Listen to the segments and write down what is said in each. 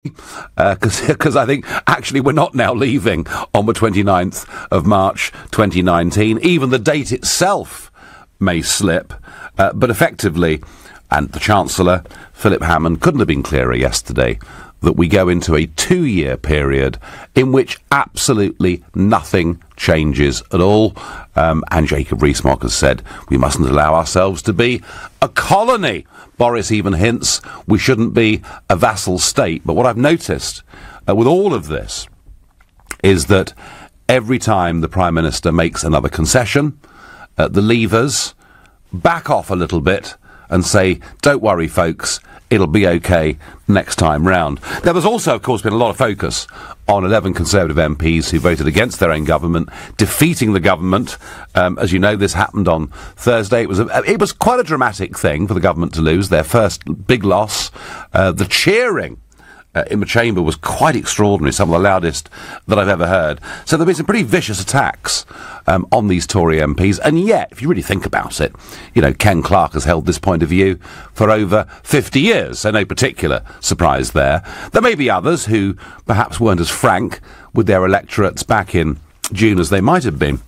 because I think actually we're not now leaving on the 29th of March 2019. Even the date itself may slip, but effectively, and the Chancellor, Philip Hammond, couldn't have been clearer yesterday, that we go into a 2-year period in which absolutely nothing changes at all. And Jacob Rees-Mogg has said we mustn't allow ourselves to be a colony. Boris even hints we shouldn't be a vassal state. But what I've noticed with all of this is that every time the Prime Minister makes another concession, the Leavers back off a little bit and say, don't worry, folks, it'll be okay next time round. Now, there's also, of course, been a lot of focus on 11 Conservative MPs who voted against their own government, defeating the government. As you know, this happened on Thursday. It was quite a dramatic thing for the government to lose, their first big loss. The cheering in the chamber was quite extraordinary, some of the loudest that I've ever heard. So there have been some pretty vicious attacks on these Tory MPs, and yet, if you really think about it, you know, Ken Clarke has held this point of view for over 50 years, so no particular surprise there. There may be others who perhaps weren't as frank with their electorates back in June as they might have been.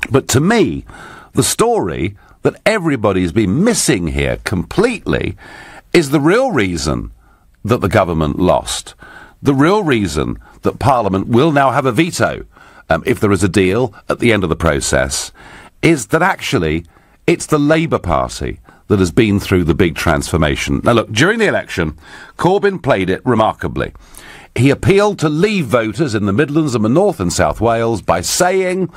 But to me, the story that everybody's been missing here completely is the real reason that the government lost. The real reason that Parliament will now have a veto, if there is a deal at the end of the process, is that actually it's the Labour Party that has been through the big transformation. Now look, during the election, Corbyn played it remarkably. He appealed to Leave voters in the Midlands and the North and South Wales by saying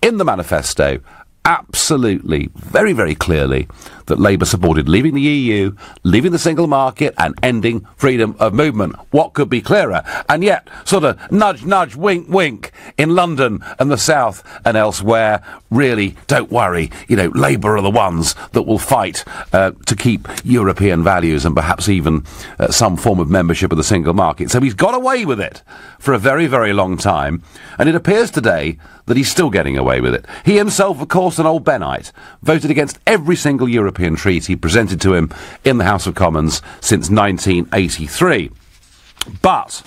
in the manifesto, absolutely, very, very clearly, that Labour supported leaving the EU, leaving the single market and ending freedom of movement. What could be clearer? And yet, sort of nudge, nudge, wink, wink, in London and the South and elsewhere, really, don't worry, you know, Labour are the ones that will fight to keep European values and perhaps even some form of membership of the single market. So he's got away with it for a very, very long time, and it appears today that he's still getting away with it. He himself, of course, an old Bennite, voted against every single European treaty presented to him in the House of Commons since 1983. But,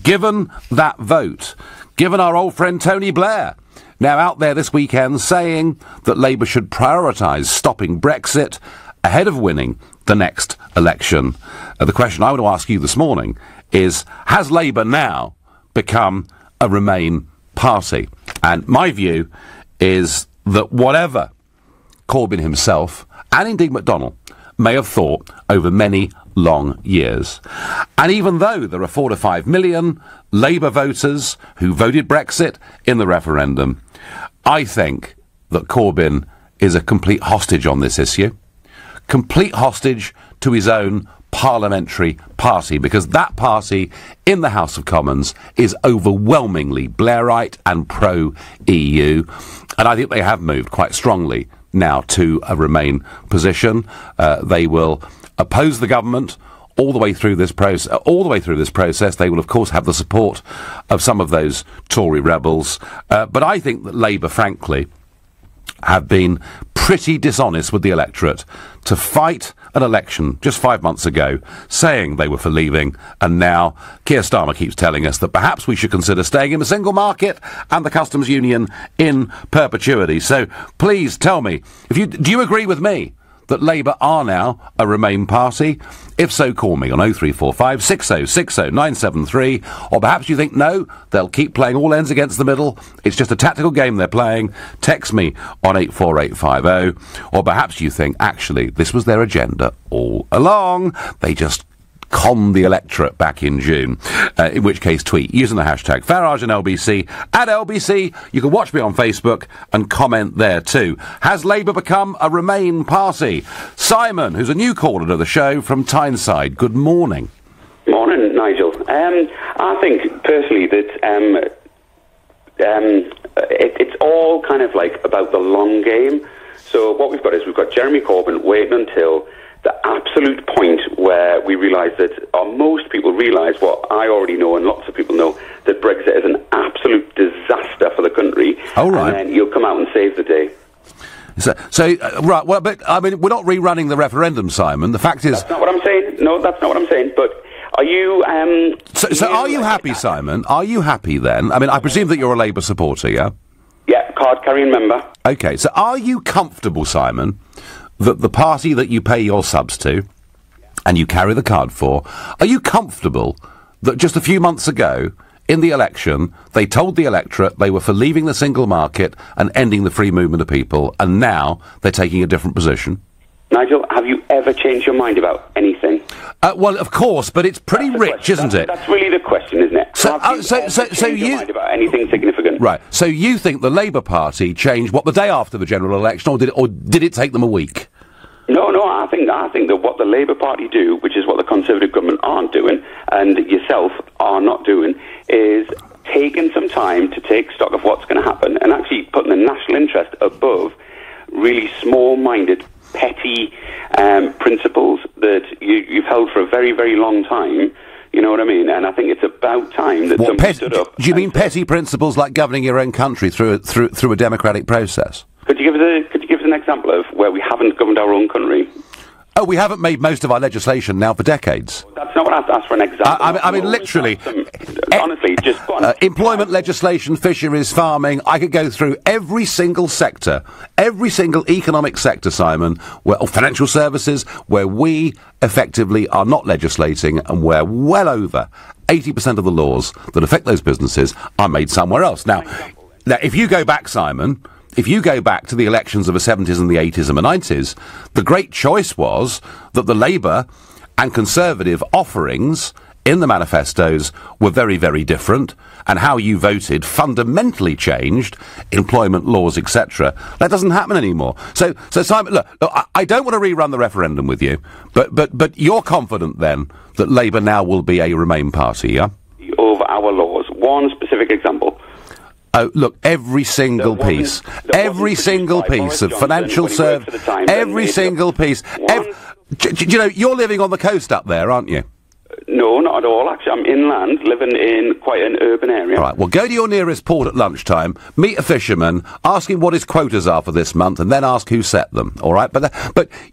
given that vote, given our old friend Tony Blair, now out there this weekend saying that Labour should prioritise stopping Brexit ahead of winning the next election, the question I want to ask you this morning is, has Labour now become a Remain party? And my view is that whatever Corbyn himself and indeed McDonnell may have thought over many long years, and even though there are 4 to 5 million Labour voters who voted Brexit in the referendum, I think that Corbyn is a complete hostage on this issue, complete hostage to his own parliamentary party, because that party in the House of Commons is overwhelmingly Blairite and pro-EU, and I think they have moved quite strongly now to a Remain position. They will oppose the government all the way through this process. They will, of course, have the support of some of those Tory rebels, but I think that Labour, frankly, have been pretty dishonest with the electorate to fight an election just 5 months ago saying they were for leaving, and now Keir Starmer keeps telling us that perhaps we should consider staying in the single market and the customs union in perpetuity. So please tell me, do you agree with me that Labour are now a Remain party? If so, call me on 0345 6060 973, or perhaps you think no, they'll keep playing all ends against the middle, it's just a tactical game they're playing. Text me on 84850, or perhaps you think actually this was their agenda all along, they just con the electorate back in June, in which case tweet using the hashtag Farage and LBC at LBC. You can watch me on Facebook and comment there too. Has Labour become a Remain party? Simon, who's a new caller to the show from Tyneside, good morning. Morning, Nigel. I think personally that it's all kind of like about the long game. So what we've got is we've got Jeremy Corbyn waiting until the absolute point where we realise that, or most people realise what I already know and lots of people know, that Brexit is an absolute disaster for the country. Oh, right. And then you'll come out and save the day. Right, well, but, I mean, we're not rerunning the referendum, Simon. The fact is... That's not what I'm saying. No, that's not what I'm saying. But Are you... So are you happy, Simon? Are you happy then? I mean, I presume that you're a Labour supporter, yeah? Yeah, card-carrying member. OK, so are you comfortable, Simon, that the party that you pay your subs to and you carry the card for, are you comfortable that just a few months ago, in the election, they told the electorate they were for leaving the single market and ending the free movement of people, and now they're taking a different position? Nigel, have you ever changed your mind about anything? Well, of course, but it's pretty rich, isn't it? That's really the question, isn't it? So your mind about anything significant? Right. So you think the Labour Party changed the day after the general election, or did it take them a week? No. I think that what the Labour Party do, which is what the Conservative government aren't doing, and yourself are not doing, is taking some time to take stock of what's going to happen and actually putting the national interest above really small-minded, petty principles that you've held for a very, very long time. You know what I mean? And I think it's about time that somebody stood up. Do you mean petty principles like governing your own country through a democratic process? Could you give us an example of where we haven't governed our own country? Oh, we haven't made most of our legislation now for decades. That's not what I asked for an example. I mean, literally. Honestly, just go on. Employment legislation, fisheries, farming. I could go through every single sector, every single economic sector, Simon, or financial services, where we effectively are not legislating and where well over 80% of the laws that affect those businesses are made somewhere else. Now, if you go back, Simon... If you go back to the elections of the 70s and the 80s and the 90s, the great choice was that the Labour and Conservative offerings in the manifestos were very, very different, and how you voted fundamentally changed employment laws, etc. That doesn't happen anymore. So Simon, look, I don't want to rerun the referendum with you, but you're confident then that Labour now will be a Remain party, yeah? Over our laws. One specific example. Oh, look, every single piece of financial service, every single piece. You know, you're living on the coast up there, aren't you? No, not at all. Actually, I'm inland, living in quite an urban area. All right, well, go to your nearest port at lunchtime, meet a fisherman, ask him what his quotas are for this month, and then ask who set them, all right? But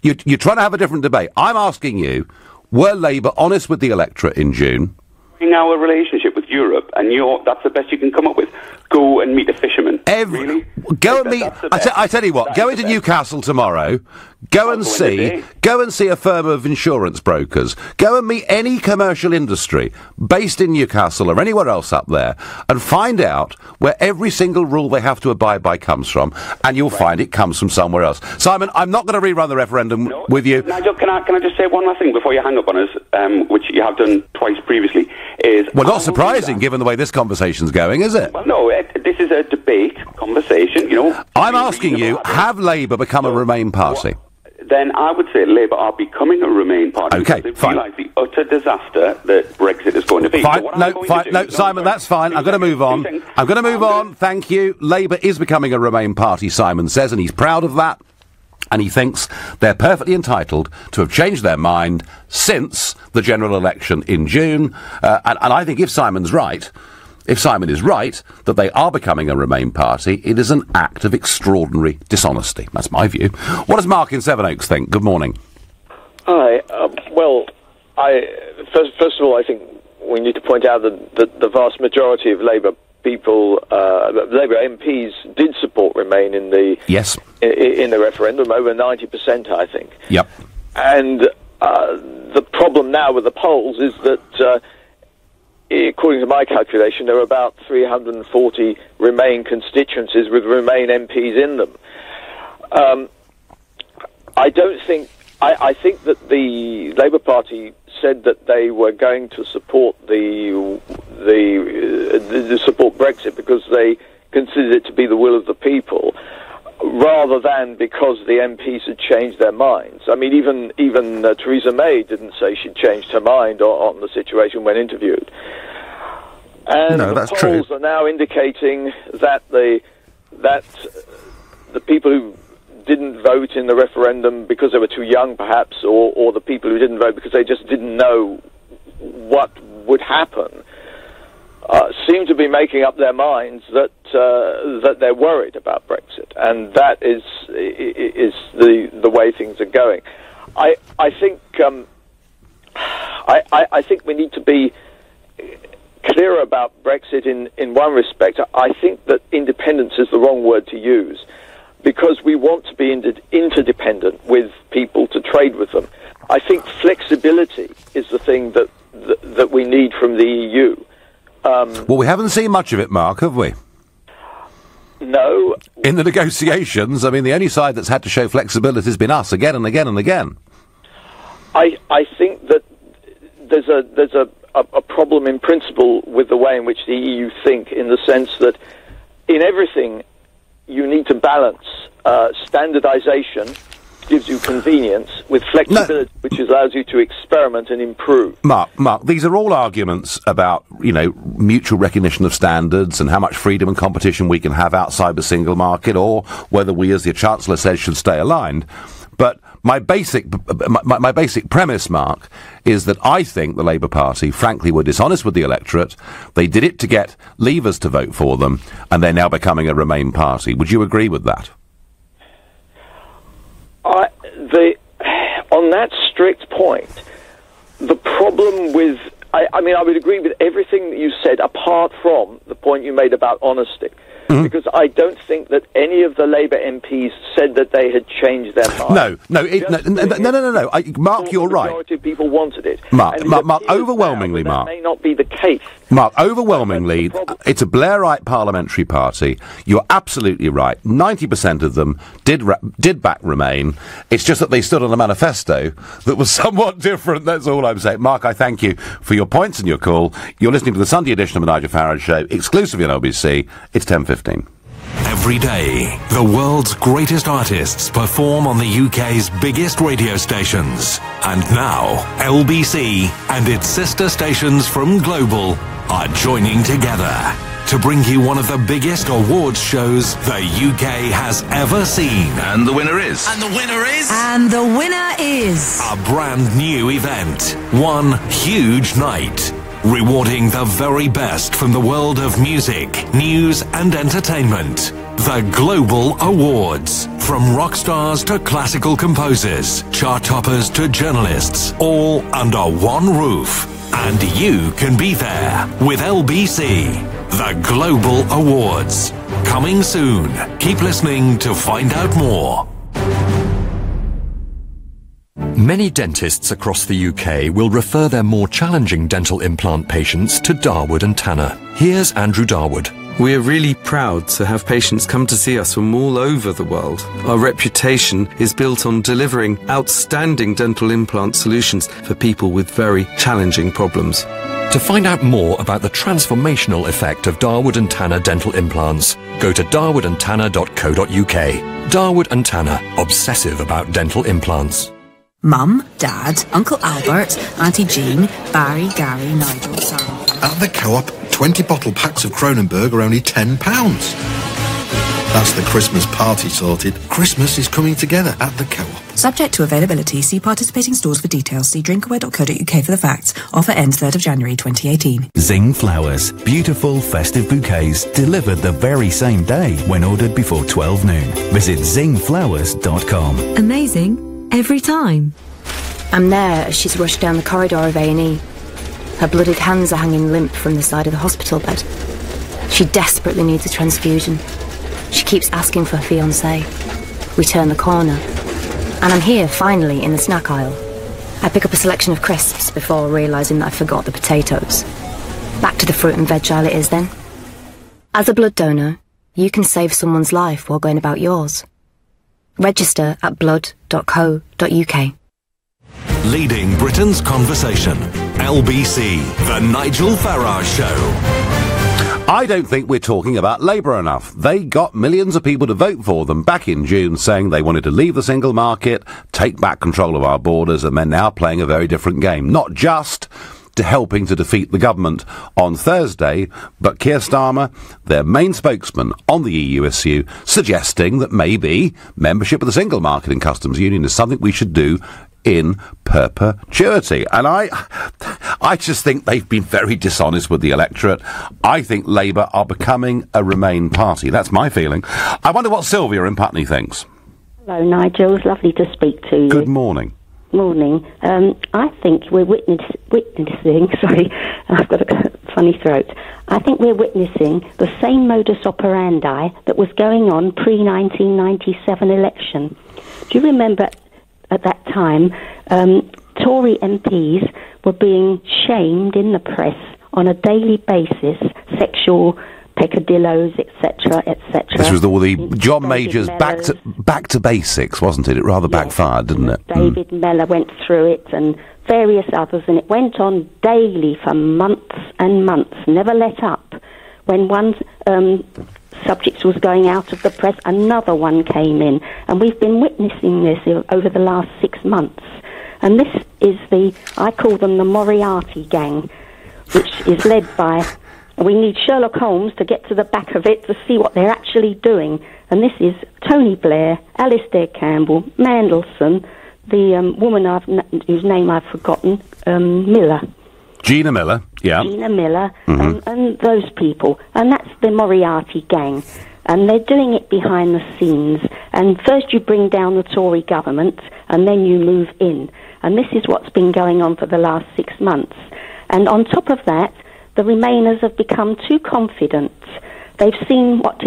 you're trying to have a different debate. I'm asking you, were Labour honest with the electorate in June? In our relationship with Europe, and that's the best you can come up with. Go and meet a fisherman. Really? Go and meet. I tell you what. Go into Newcastle tomorrow. Go and see a firm of insurance brokers. Go and meet any commercial industry based in Newcastle or anywhere else up there, and find out where every single rule they have to abide by comes from, and you'll find it comes from somewhere else. Simon, I'm not going to rerun the referendum with you. Nigel, can I just say one last thing before you hang up on us, which you have done twice previously? Well, not surprising given the way this conversation's going, is it? Well, no, this is a debate conversation. You know, I'm asking you: have Labour become a Remain party? Then I would say Labour are becoming a Remain party. Okay, because fine. They realise the utter disaster that Brexit is going to be. Fine, no, Simon, that's fine. I'm going to move on. I'm going to move on. Thank you. Labour is becoming a Remain party, Simon says, and he's proud of that. And he thinks they're perfectly entitled to have changed their mind since the general election in June. And I think if Simon is right, that they are becoming a Remain party, it is an act of extraordinary dishonesty. That's my view. What does Mark in Sevenoaks think? Good morning. Hi. First of all, I think we need to point out that the vast majority of Labour people, Labour MPs, did support Remain in the in the referendum, over 90%, I think. Yep. And the problem now with the polls is that, according to my calculation, there are about 340 Remain constituencies with Remain MPs in them. I think that the Labour Party said that they were going to support support Brexit because they considered it to be the will of the people, rather than because the MPs had changed their minds. I mean, even Theresa May didn't say she'd changed her mind on the situation when interviewed. And the polls are now indicating that the people who didn't vote in the referendum because they were too young, perhaps, or the people who didn't vote because they just didn't know what would happen, seem to be making up their minds that they're worried about Brexit, and that is the way things are going. I think I think we need to be clearer about Brexit in one respect. I think that independence is the wrong word to use, because we want to be interdependent with people to trade with them. I think flexibility is the thing that we need from the EU. Well, we haven't seen much of it, Mark, have we? No. In the negotiations, I mean, the only side that's had to show flexibility has been us, again and again and again. I think that there's a problem in principle with the way in which the EU think, in the sense that in everything you need to balance standardization, gives you convenience, with flexibility, which allows you to experiment and improve. Mark, these are all arguments about, mutual recognition of standards and how much freedom and competition we can have outside the single market, or whether we, as the Chancellor says, should stay aligned. But my basic premise, Mark, is that I think the Labour Party, frankly, were dishonest with the electorate. They did it to get Leavers to vote for them, and they're now becoming a Remain party. Would you agree with that? On that strict point, the problem with... I mean, I would agree with everything that you said, apart from the point you made about honesty. Mm-hmm. Because I don't think that any of the Labour MPs said that they had changed their mind. No. Mark, you're right. The majority of people wanted it. Mark, overwhelmingly, Mark. That may not be the case. Mark, overwhelmingly, it's a Blairite parliamentary party. You're absolutely right. 90% of them did back Remain. It's just that they stood on a manifesto that was somewhat different. That's all I'm saying. Mark, I thank you for your points and your call. You're listening to the Sunday edition of the Nigel Farage Show, exclusively on LBC. It's 10:15. Every day, the world's greatest artists perform on the UK's biggest radio stations. And now, LBC and its sister stations from Global are joining together to bring you one of the biggest awards shows the UK has ever seen. And the winner is... And the winner is... And the winner is... A brand new event. One huge night. Rewarding the very best from the world of music, news and entertainment. The Global Awards. From rock stars to classical composers, chart toppers to journalists, all under one roof. And you can be there with LBC. The Global Awards. Coming soon. Keep listening to find out more. Many dentists across the UK will refer their more challenging dental implant patients to Darwood and Tanner. Here's Andrew Darwood. We are really proud to have patients come to see us from all over the world. Our reputation is built on delivering outstanding dental implant solutions for people with very challenging problems. To find out more about the transformational effect of Darwood and Tanner dental implants, go to darwoodandtanner.co.uk. Darwood and Tanner, obsessive about dental implants. Mum, Dad, Uncle Albert, Auntie Jean, Barry, Gary, Nigel, Sam. At the Co-op, 20 bottle packs of Kronenberg are only £10. That's the Christmas party sorted. Christmas is coming together at the Co-op. Subject to availability, see participating stores for details. See drinkaway.co.uk for the facts. Offer ends 3rd of January 2018. Zing Flowers. Beautiful festive bouquets delivered the very same day when ordered before 12 noon. Visit zingflowers.com. Amazing. Every time. I'm there as she's rushed down the corridor of A&E. Her blooded hands are hanging limp from the side of the hospital bed. She desperately needs a transfusion. She keeps asking for her fiancé. We turn the corner, and I'm here, finally, in the snack aisle. I pick up a selection of crisps before realising that I forgot the potatoes. Back to the fruit and veg aisle it is then. As a blood donor, you can save someone's life while going about yours. Register at blood.co.uk. Leading Britain's conversation. LBC, The Nigel Farage Show. I don't think we're talking about Labour enough. They got millions of people to vote for them back in June, saying they wanted to leave the single market, take back control of our borders, and they're now playing a very different game. Not just to helping to defeat the government on Thursday, but Keir Starmer, their main spokesman on the EU issue, suggesting that maybe membership of the single market and customs union is something we should do in perpetuity. And I just think they've been very dishonest with the electorate. I think Labour are becoming a Remain party. That's my feeling. I wonder what Sylvia in Putney thinks. Hello, Nigel. It's lovely to speak to you. Good morning. Morning. I think we're witnessing, sorry, I've got a funny throat. I think we're witnessing the same modus operandi that was going on pre-1997 election. Do you remember at that time, Tory MPs were being shamed in the press on a daily basis, sexual peccadillos, etc., etc. This was all the John Major's back to basics, wasn't it? It rather backfired, didn't it? David Mellor went through it, and various others, and it went on daily for months and months, never let up. When one subject was going out of the press, another one came in, and we've been witnessing this over the last 6 months. And this is I call them the Moriarty gang, which is led by... We need Sherlock Holmes to get to the back of it to see what they're actually doing. And this is Tony Blair, Alistair Campbell, Mandelson, the woman whose name I've forgotten, Miller. Gina Miller, yeah. Gina Miller, and those people. And that's the Moriarty gang. And they're doing it behind the scenes. And first you bring down the Tory government, and then you move in. And this is what's been going on for the last 6 months. And on top of that, the Remainers have become too confident. They've seen what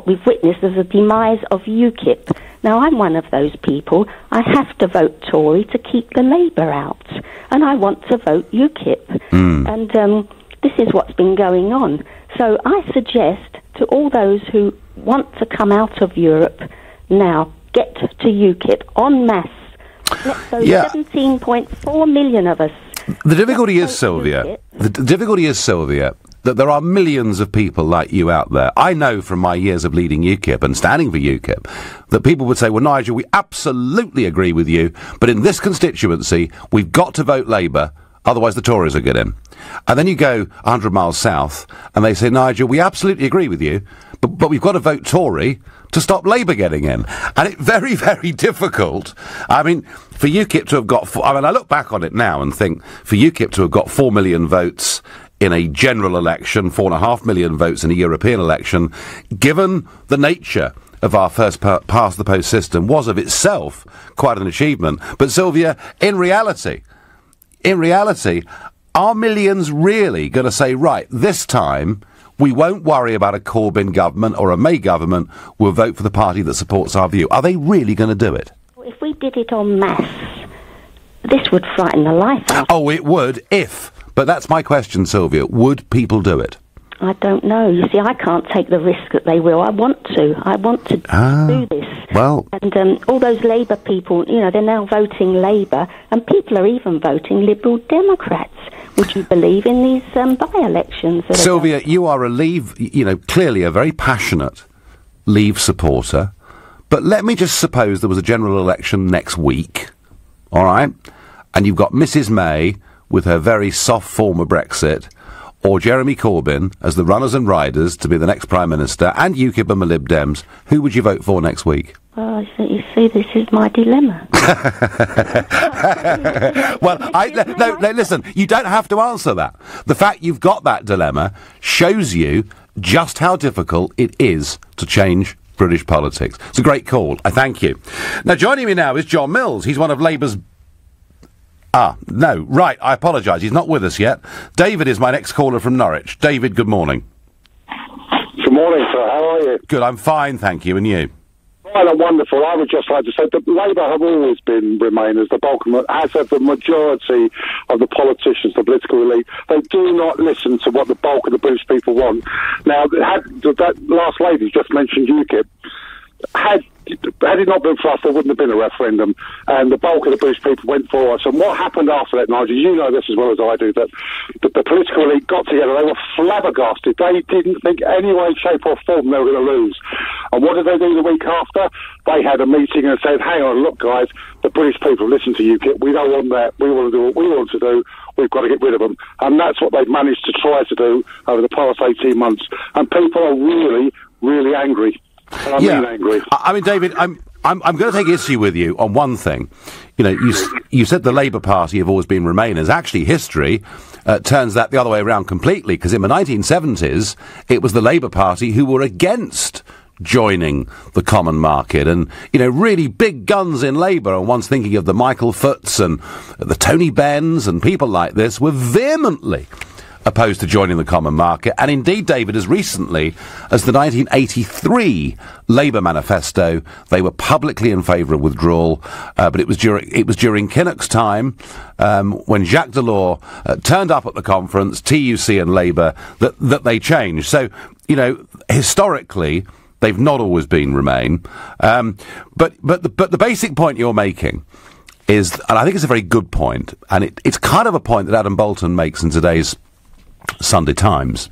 we've witnessed as a demise of UKIP. Now, I'm one of those people. I have to vote Tory to keep the Labour out. And I want to vote UKIP. And this is what's been going on. So I suggest to all those who want to come out of Europe now, get to UKIP en masse. Let those 17.4 million of us. The difficulty is, Sylvia, that there are millions of people like you out there. I know from my years of leading UKIP and standing for UKIP that people would say, well, Nigel, we absolutely agree with you, but in this constituency, we've got to vote Labour, otherwise the Tories will get in. And then you go 100 miles south, and they say, Nigel, we absolutely agree with you, but we've got to vote Tory to stop Labour getting in. And it's very, very difficult. I mean, for UKIP to have got... I look back on it now and think, for UKIP to have got 4 million votes in a general election, 4.5 million votes in a European election, given the nature of our first past-the-post system, was of itself quite an achievement. But, Sylvia, in reality, are millions really going to say, right, this time... we won't worry about a Corbyn government or a May government. We'll vote for the party that supports our view. Are they really going to do it? If we did it en masse, this would frighten the life out. Oh, it would, if. But that's my question, Sylvia. Would people do it? I don't know. You see, I can't take the risk that they will. I want to do this. Well... And all those Labour people, they're now voting Labour, and people are even voting Liberal Democrats. Would you believe in these by-elections? Sylvia, you are a Leave, clearly a very passionate Leave supporter. But let me just suppose there was a general election next week, all right? And you've got Mrs May with her very soft form of Brexit, or Jeremy Corbyn as the runners and riders to be the next Prime Minister, and UKIP and the Lib Dems. Who would you vote for next week? Well, you see, this is my dilemma. Well, listen, you don't have to answer that. The fact you've got that dilemma shows you just how difficult it is to change British politics. It's a great call. I thank you. Now, joining me now is John Mills. He's one of Labour's... no, right, I apologise. He's not with us yet. David is my next caller from Norwich. David, good morning. Good morning, sir. How are you? Good, I'm fine, thank you. And you? Well, wonderful. I would just like to say that Labour have always been Remainers. The bulk of as have the majority of the politicians, the political elite. They do not listen to what the bulk of the British people want. Now, that last lady just mentioned UKIP. Had it not been for us, there wouldn't have been a referendum, and the bulk of the British people went for us. And what happened after that, Nigel, you know this as well as I do, that the political elite got together, they were flabbergasted. They didn't think any way, shape or form they were going to lose. And what did they do the week after? They had a meeting and said, hang on, look guys, the British people listen to UKIP, we don't want that, we want to do what we want to do, we've got to get rid of them. And that's what they've managed to try to do over the past 18 months. And people are really, really angry. I mean, angry. I mean, David, I'm going to take issue with you on one thing. You said the Labour Party have always been Remainers. Actually, history turns that the other way around completely, because in the 1970s, it was the Labour Party who were against joining the common market. And, really big guns in Labour, and one's thinking of the Michael Foots and the Tony Benns and people like this, were vehemently opposed to joining the common market. And indeed, David, as recently as the 1983 Labour manifesto, they were publicly in favour of withdrawal, but it was during Kinnock's time, when Jacques Delors turned up at the conference, TUC and Labour, that they changed. So, historically, they've not always been Remain. But the basic point you're making is, and I think it's a very good point, and it's kind of a point that Adam Bolton makes in today's Sunday Times,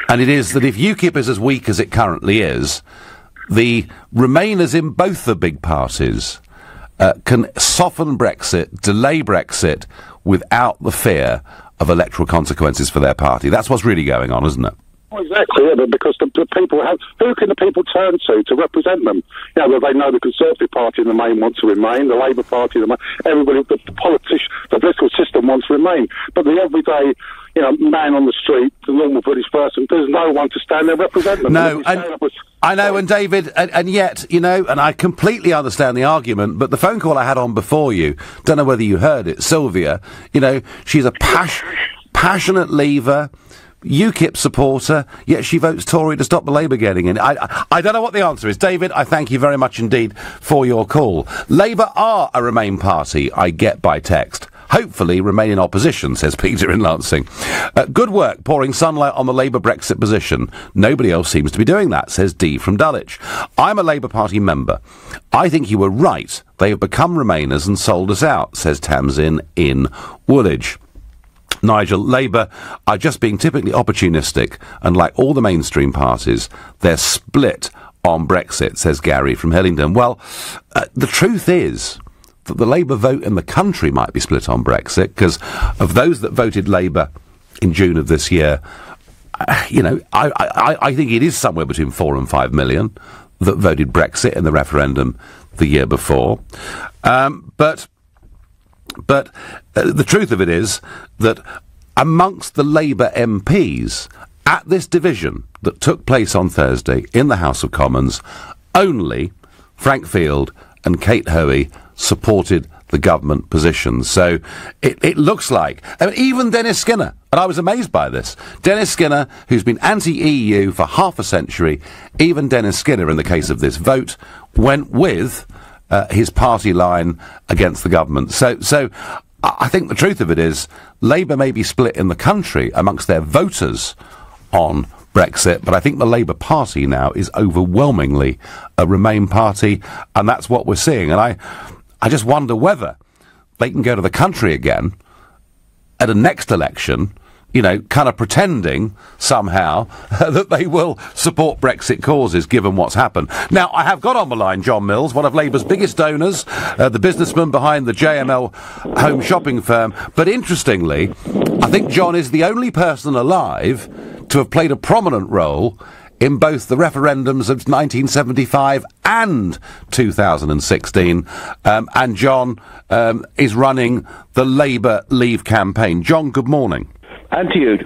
and it is that if UKIP is as weak as it currently is, the Remainers in both the big parties can soften Brexit, delay Brexit, without the fear of electoral consequences for their party. That's what's really going on, isn't it? Well, exactly, yeah, but because the people who can the people turn to represent them? They know the Conservative Party in the main wants to remain, the Labour Party, everybody, the politician, the political system wants to remain, but the everyday, man on the street, the normal British person, there's no one to stand there and represent them. No, I know, and David, and yet, and I completely understand the argument, but the phone call I had on before you, don't know whether you heard it, Sylvia, she's a passionate Leaver, UKIP supporter, yet she votes Tory to stop the Labour getting in. I don't know what the answer is. David, I thank you very much indeed for your call. Labour are a Remain party, I get by text. Hopefully remain in opposition, says Peter in Lancing. Good work pouring sunlight on the Labour Brexit position. Nobody else seems to be doing that, says Dee from Dulwich. I'm a Labour Party member. I think you were right. They have become Remainers and sold us out, says Tamsin in Woolwich. Nigel, Labour are just being typically opportunistic, and like all the mainstream parties, they're split on Brexit, says Gary from Hillingdon. Well, the truth is that the Labour vote in the country might be split on Brexit, because of those that voted Labour in June of this year, I think it is somewhere between 4 and 5 million that voted Brexit in the referendum the year before. But the truth of it is that amongst the Labour MPs at this division that took place on Thursday in the House of Commons, only Frank Field and Kate Hoey supported the government position. So it looks like, even Dennis Skinner, and I was amazed by this, Dennis Skinner, who's been anti-EU for half a century, even Dennis Skinner, in the case of this vote, went with his party line against the government. So I think the truth of it is Labour may be split in the country amongst their voters on Brexit, but I think the Labour Party now is overwhelmingly a Remain party, and that's what we're seeing. And I just wonder whether they can go to the country again at a next election, kind of pretending somehow that they will support Brexit causes, given what's happened. Now, I have got on the line John Mills, one of Labour's biggest donors, the businessman behind the JML home shopping firm. But interestingly, I think John is the only person alive to have played a prominent role in both the referendums of 1975 and 2016. And John is running the Labour Leave campaign. John, good morning. And to you.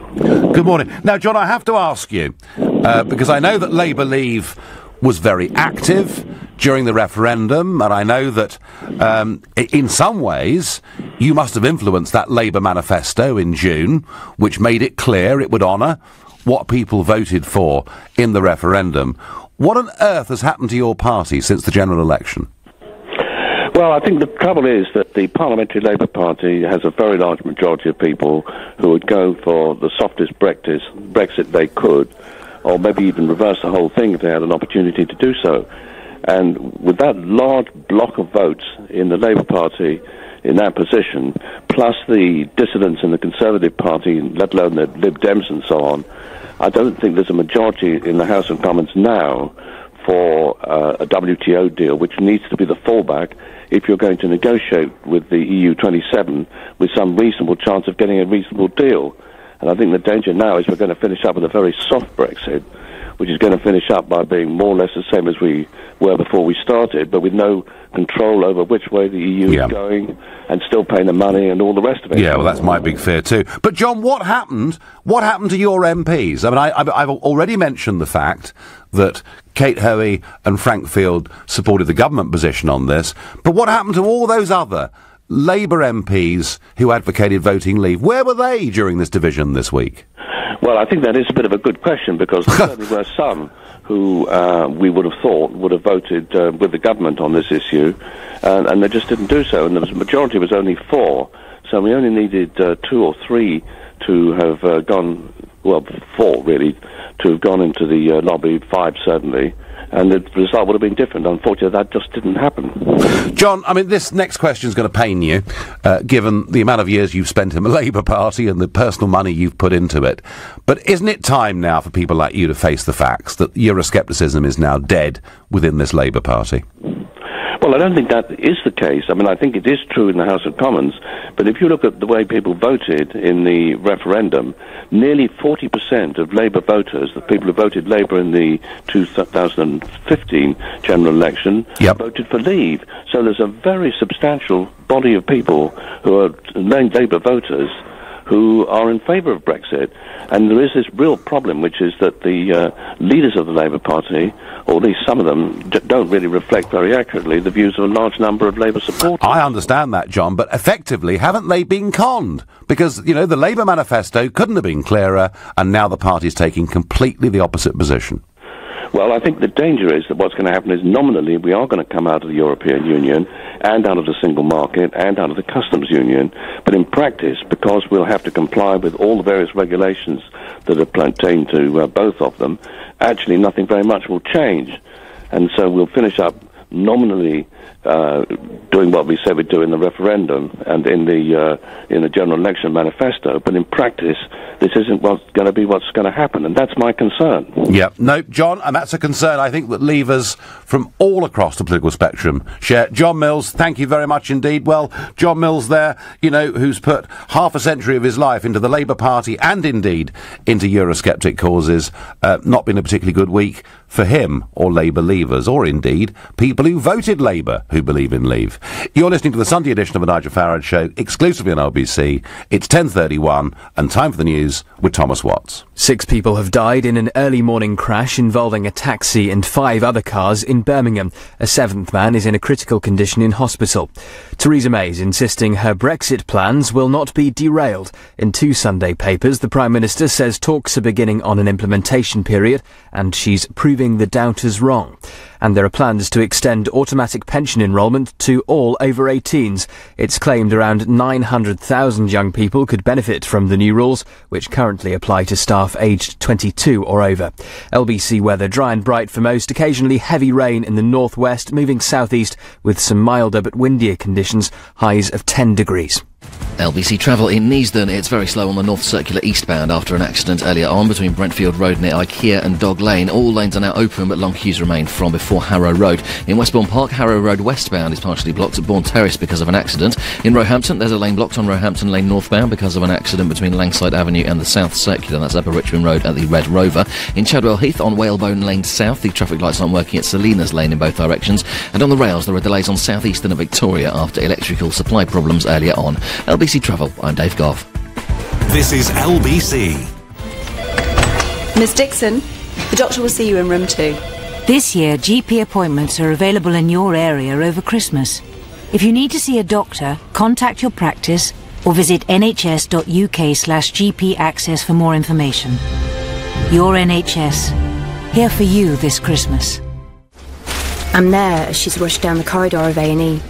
Good morning. Now, John, I have to ask you, because I know that Labour Leave was very active during the referendum, and I know that in some ways you must have influenced that Labour manifesto in June, which made it clear it would honour what people voted for in the referendum. What on earth has happened to your party since the general election? Well, I think the trouble is that the Parliamentary Labour Party has a very large majority of people who would go for the softest Brexit they could, or maybe even reverse the whole thing if they had an opportunity to do so. And with that large block of votes in the Labour Party in that position, plus the dissidents in the Conservative Party, let alone the Lib Dems and so on, I don't think there's a majority in the House of Commons now for a WTO deal, which needs to be the fallback if you're going to negotiate with the EU 27 with some reasonable chance of getting a reasonable deal. And I think the danger now is we're going to finish up with a very soft Brexit, which is going to finish up by being more or less the same as we were before we started, but with no control over which way the EU is going, and still paying the money and all the rest of it. Yeah, well, that's my big fear too. But John, what happened? What happened to your MPs? I mean, I've already mentioned the fact that Kate Hoey and Frank Field supported the government position on this. But what happened to all those other Labour MPs who advocated voting leave? Where were they during this division this week? Well, I think that is a bit of a good question, because there certainly were some who we would have thought would have voted with the government on this issue, and they just didn't do so. And the majority was only 4, so we only needed 2 or 3 to have gone, well, 4 really, to have gone into the lobby, 5 certainly, and the result would have been different. Unfortunately, that just didn't happen. John, I mean, this next question is going to pain you, given the amount of years you've spent in the Labour Party and the personal money you've put into it. But isn't it time now for people like you to face the facts that Euroscepticism is now dead within this Labour Party? Well, I don't think that is the case. I mean, I think it is true in the House of Commons, but if you look at the way people voted in the referendum, nearly 40% of Labour voters, the people who voted Labour in the 2015 general election, voted for leave. So there's a very substantial body of people who are Labour voters who are in favour of Brexit. And there is this real problem, which is that the leaders of the Labour Party, or at least some of them, don't really reflect very accurately the views of a large number of Labour supporters. I understand that, John, but effectively, haven't they been conned? Because, you know, the Labour manifesto couldn't have been clearer, and now the party's taking completely the opposite position. Well, I think the danger is that what's going to happen is nominally we are going to come out of the European Union and out of the single market and out of the customs union, but in practice, because we'll have to comply with all the various regulations that pertain to both of them, actually nothing very much will change. And so we'll finish up nominally doing what we said we'd do in the referendum and in the general election manifesto, but in practice this isn't going to be what's going to happen, and that's my concern. Yeah, no, John, and that's a concern I think that Leavers from all across the political spectrum share. John Mills, thank you very much indeed. Well, John Mills there, you know, who's put half a century of his life into the Labour Party and indeed into Eurosceptic causes, not been a particularly good week for him or Labour Leavers, or indeed people who voted Labour who believe in leave. You're listening to the Sunday edition of the Nigel Farage Show, exclusively on LBC. It's 10:31 and time for the news with Thomas Watts. 6 people have died in an early morning crash involving a taxi and 5 other cars in Birmingham. A 7th man is in a critical condition in hospital. Theresa May is insisting her Brexit plans will not be derailed. In 2 Sunday papers, the Prime Minister says talks are beginning on an implementation period, and she's proving the doubters wrong. And there are plans to extend automatic pension enrolment to all over 18s. It's claimed around 900,000 young people could benefit from the new rules, which currently apply to staff aged 22 or over. LBC weather dry and bright for most, occasionally heavy rain in the northwest, moving southeast with some milder but windier conditions, highs of 10 degrees. LBC travel in Neasden. It's very slow on the North Circular eastbound after an accident earlier on between Brentfield Road near IKEA and Dog Lane. All lanes are now open, but long queues remain from before Harrow Road. In Westbourne Park, Harrow Road westbound is partially blocked at Bourne Terrace because of an accident. In Roehampton, there's a lane blocked on Roehampton Lane northbound because of an accident between Langside Avenue and the South Circular. That's Upper Richmond Road at the Red Rover. In Chadwell Heath on Whalebone Lane south, the traffic lights aren't working at Salinas Lane in both directions. And on the rails, there are delays on South Eastern of Victoria after electrical supply problems earlier on. LBC Travel, I'm Dave Goff. This is LBC. Miss Dixon, the doctor will see you in room 2. This year, GP appointments are available in your area over Christmas. If you need to see a doctor, contact your practice or visit nhs.uk/GP access for more information. Your NHS, here for you this Christmas. I'm there as she's rushed down the corridor of A&E.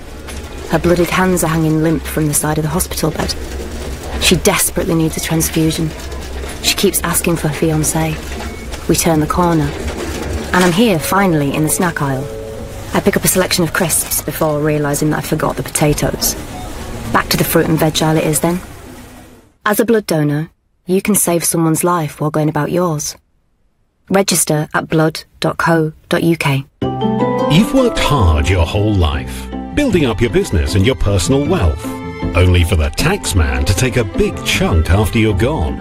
Her bloodied hands are hanging limp from the side of the hospital bed. She desperately needs a transfusion. She keeps asking for her fiancé. We turn the corner, and I'm here, finally, in the snack aisle. I pick up a selection of crisps before realising that I forgot the potatoes. Back to the fruit and veg aisle it is then. As a blood donor, you can save someone's life while going about yours. Register at blood.co.uk. You've worked hard your whole life, building up your business and your personal wealth, only for the tax man to take a big chunk after you're gone.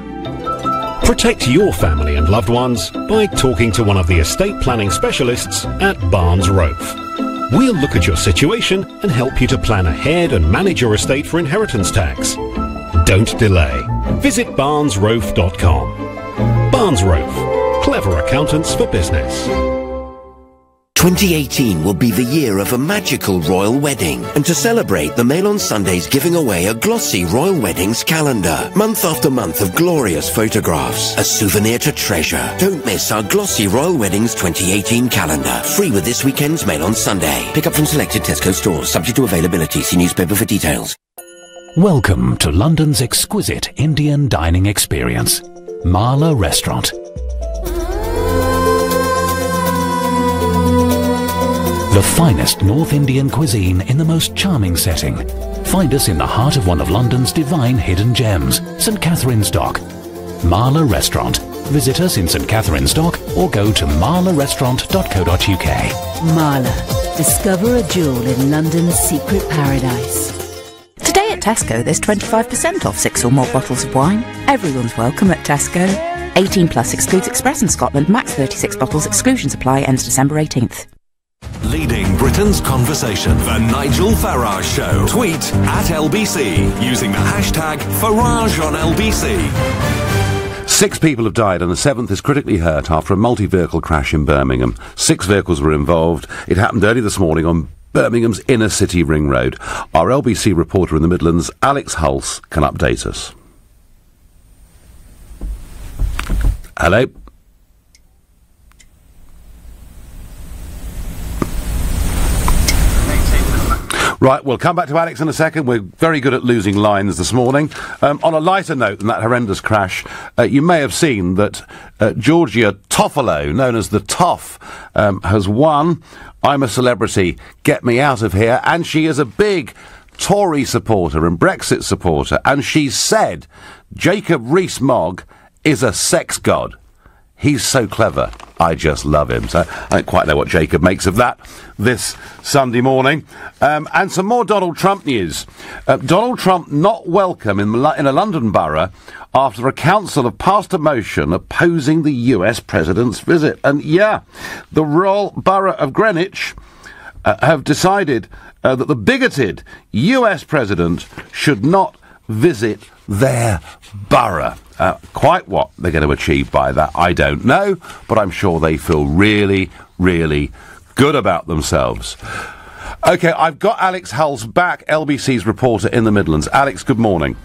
Protect your family and loved ones by talking to one of the estate planning specialists at Barnes Rofe. We'll look at your situation and help you to plan ahead and manage your estate for inheritance tax. Don't delay. Visit barnesrofe.com. Barnes Rofe. Clever accountants for business. 2018 will be the year of a magical royal wedding, and to celebrate, the Mail on Sunday's giving away a glossy royal weddings calendar, month after month of glorious photographs, a souvenir to treasure. Don't miss our glossy Royal Weddings 2018 calendar, free with this weekend's Mail on Sunday. Pick up from selected Tesco stores, subject to availability. See newspaper for details. Welcome to London's exquisite Indian dining experience, Marla Restaurant. The finest North Indian cuisine in the most charming setting. Find us in the heart of one of London's divine hidden gems, St Catherine's Dock. Marla Restaurant. Visit us in St Catherine's Dock or go to marlarestaurant.co.uk. Marla. Discover a jewel in London's secret paradise. Today at Tesco, there's 25% off 6 or more bottles of wine. Everyone's welcome at Tesco. 18 plus excludes Express in Scotland. Max 36 bottles. Exclusions apply. Ends December 18th. Leading Britain's conversation, The Nigel Farage Show. Tweet at LBC using the hashtag FarageOnLBC. 6 people have died and a 7th is critically hurt after a multi-vehicle crash in Birmingham. 6 vehicles were involved. It happened early this morning on Birmingham's inner city ring road. Our LBC reporter in the Midlands, Alex Hulse, can update us. Hello? Right, we'll come back to Alex in a second. We're very good at losing lines this morning. On a lighter note than that horrendous crash, you may have seen that Georgia Toffolo, known as the Toff, has won I'm a Celebrity, Get Me Out of Here, and she is a big Tory supporter and Brexit supporter, and she said Jacob Rees-Mogg is a sex god. He's so clever. I just love him. So I don't quite know what Jacob makes of that this Sunday morning. And some more Donald Trump news. Donald Trump not welcome in a London borough after a council have passed a motion opposing the US president's visit. And yeah, the Royal Borough of Greenwich have decided that the bigoted US president should not visit their borough. Quite what they're going to achieve by that, I don't know, but I'm sure they feel really, really good about themselves. OK, I've got Alex Hulse back, LBC's reporter in the Midlands. Alex, good morning.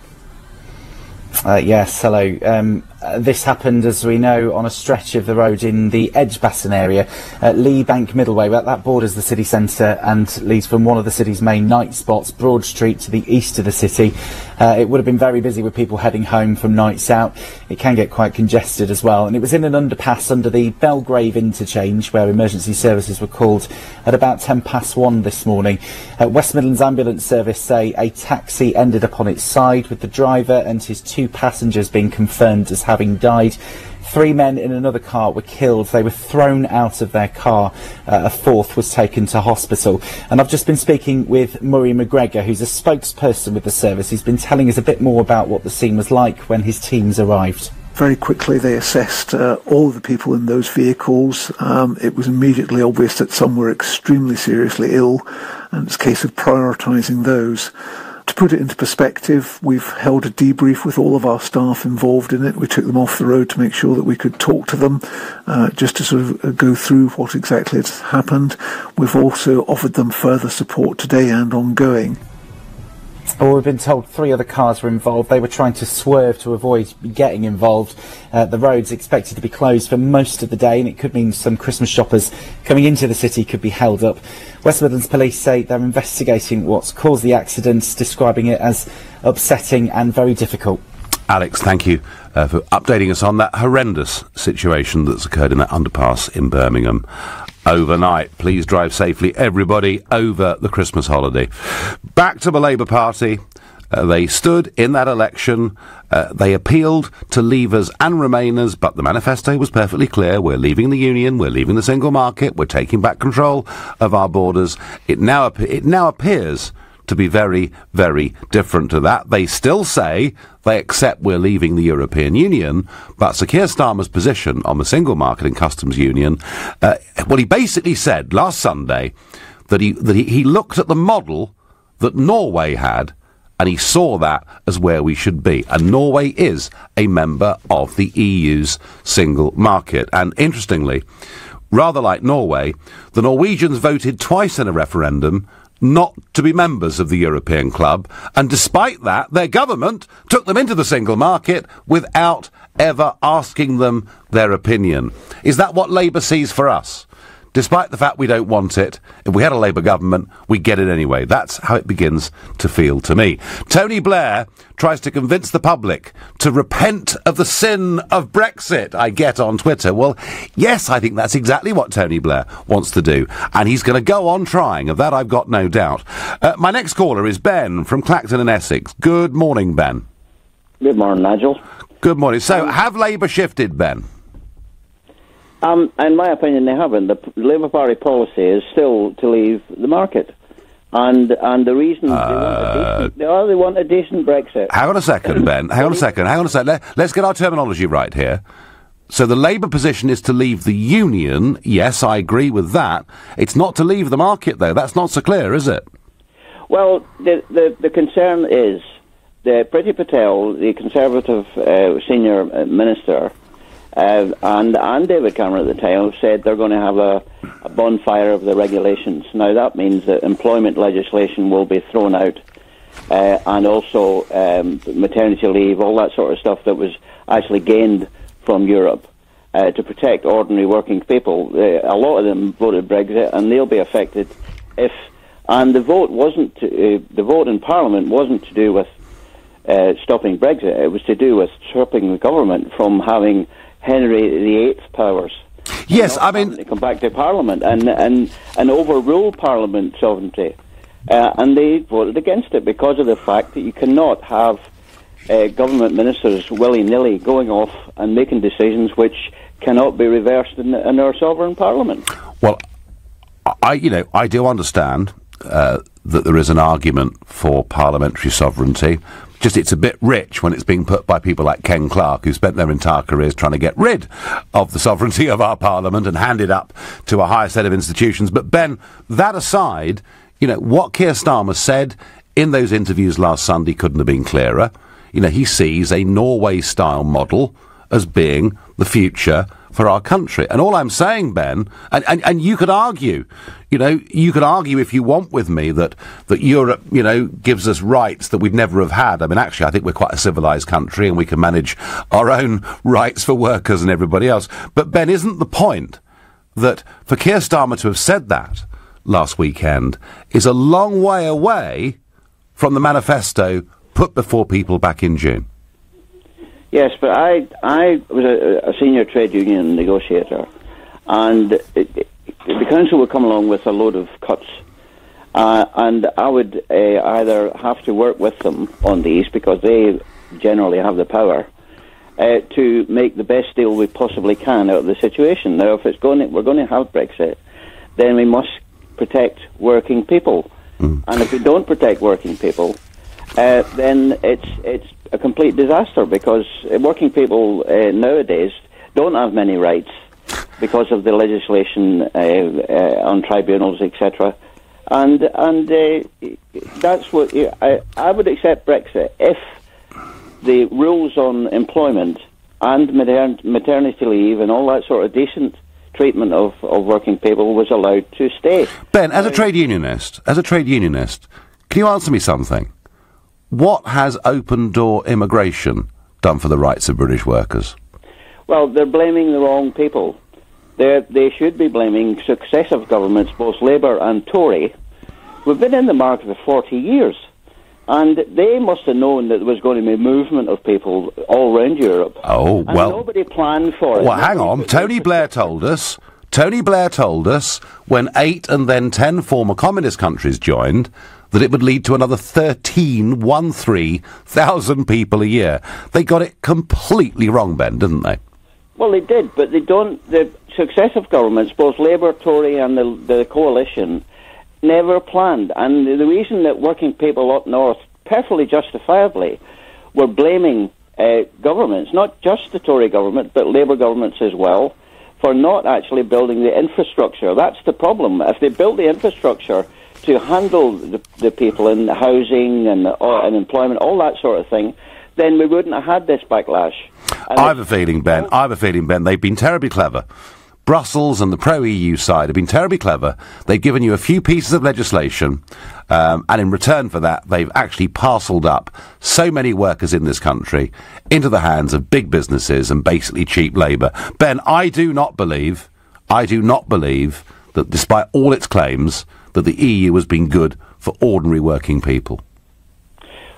Yes, hello. This happened, as we know, on a stretch of the road in the Edgbaston area, Lee Bank Middleway. That borders the city centre and leads from one of the city's main night spots, Broad Street, to the east of the city. It would have been very busy with people heading home from nights out. It can get quite congested as well. And it was in an underpass under the Belgrave interchange where emergency services were called at about 1:10 this morning. West Midlands Ambulance Service say a taxi ended up on its side, with the driver and his 2 passengers being confirmed as having died. 3 men in another car were killed. They were thrown out of their car. A 4th was taken to hospital. And I've just been speaking with Murray McGregor, who's a spokesperson with the service. He's been telling us a bit more about what the scene was like when his teams arrived. Very quickly they assessed all of the people in those vehicles. It was immediately obvious that some were extremely seriously ill, and it's a case of prioritising those. To put it into perspective, we've held a debrief with all of our staff involved in it. We took them off the road to make sure that we could talk to them, just to sort of go through what exactly has happened. We've also offered them further support today and ongoing. Well, we've been told 3 other cars were involved. They were trying to swerve to avoid getting involved. The road's expected to be closed for most of the day, and it could mean some Christmas shoppers coming into the city could be held up. West Midlands Police say they're investigating what's caused the accident, describing it as upsetting and very difficult. Alex, thank you for updating us on that horrendous situation that's occurred in that underpass in Birmingham overnight. Please drive safely, everybody, over the Christmas holiday. Back to the Labour Party. They stood in that election. They appealed to Leavers and Remainers, but the manifesto was perfectly clear. We're leaving the union. We're leaving the single market. We're taking back control of our borders. It now appears to be very, very different to that. They still say they accept we're leaving the European Union, but Sir Keir Starmer's position on the single market and customs union, well, he basically said last Sunday that he looked at the model that Norway had, and he saw that as where we should be. And Norway is a member of the EU's single market. And interestingly, rather like Norway, the Norwegians voted twice in a referendum not to be members of the European club, and despite that, their government took them into the single market without ever asking them their opinion. Is that what Labour sees for us? Despite the fact we don't want it, if we had a Labour government, we get it anyway. That's how it begins to feel to me. Tony Blair tries to convince the public to repent of the sin of Brexit, I get on Twitter. Well, yes, I think that's exactly what Tony Blair wants to do. And he's going to go on trying. Of that, I've got no doubt. My next caller is Ben from Clacton in Essex. Good morning, Ben. Good morning, Nigel. Good morning. So, have Labour shifted, Ben? In my opinion, they haven't. The Labour Party policy is still to leave the market, and the reason they want a decent Brexit. Hang on a second, Ben. Hang on a second. Let's get our terminology right here. So the Labour position is to leave the union. Yes, I agree with that. It's not to leave the market, though. That's not so clear, is it? Well, the concern is that Priti Patel, the Conservative senior minister, and David Cameron at the time said they're going to have a bonfire of the regulations. Now that means that employment legislation will be thrown out, and also maternity leave, all that sort of stuff that was actually gained from Europe to protect ordinary working people. A lot of them voted Brexit, and they'll be affected if. And the vote in Parliament wasn't to do with stopping Brexit. It was to do with stopping the government from having Henry VIII powers. Yes, I mean, to come back to Parliament and overrule Parliament sovereignty, and they voted against it because of the fact that you cannot have government ministers willy-nilly going off and making decisions which cannot be reversed in our sovereign Parliament. Well, I do understand that there is an argument for parliamentary sovereignty. Just it's a bit rich when it's being put by people like Ken Clarke, who spent their entire careers trying to get rid of the sovereignty of our parliament and hand it up to a higher set of institutions. But Ben, that aside, what Keir Starmer said in those interviews last Sunday couldn't have been clearer. He sees a Norway-style model as being the future for our country. And all I'm saying, Ben, and you could argue, you could argue if you want with me that Europe, gives us rights that we'd never have had. I mean, actually, I think we're quite a civilised country and we can manage our own rights for workers and everybody else. But Ben, isn't the point that for Keir Starmer to have said that last weekend is a long way away from the manifesto put before people back in June? Yes, but I was a senior trade union negotiator, and the council would come along with a load of cuts, and I would either have to work with them on these, because they generally have the power, to make the best deal we possibly can out of the situation. Now, if we're going to have Brexit, then we must protect working people, and if we don't protect working people, then it's a complete disaster, because working people nowadays don't have many rights because of the legislation on tribunals, etc. And that's what I would accept Brexit if the rules on employment and maternity leave and all that sort of decent treatment of working people was allowed to stay. Ben, as a trade unionist, can you answer me something? What has open-door immigration done for the rights of British workers? Well, they're blaming the wrong people. They should be blaming successive governments, both Labour and Tory. We've been in the market for 40 years, and they must have known that there was going to be movement of people all around Europe. Oh, and well... nobody planned for it. Well, hang on. Tony Blair told us when 8 and then 10 former communist countries joined that it would lead to another 13,000 people a year. They got it completely wrong, Ben, didn't they? Well, they did, but they don't. The successive governments, both Labour, Tory and the coalition, never planned. And the reason that working people up north, perfectly justifiably, were blaming governments, not just the Tory government, but Labour governments as well, for not actually building the infrastructure. That's the problem. If they built the infrastructure to handle the people in housing and employment, all that sort of thing, then we wouldn't have had this backlash. I have a feeling, Ben, they've been terribly clever. Brussels and the pro-EU side have been terribly clever. They've given you a few pieces of legislation, and in return for that, they've actually parcelled up so many workers in this country into the hands of big businesses and basically cheap labour. Ben, I do not believe that despite all its claims, that the EU has been good for ordinary working people.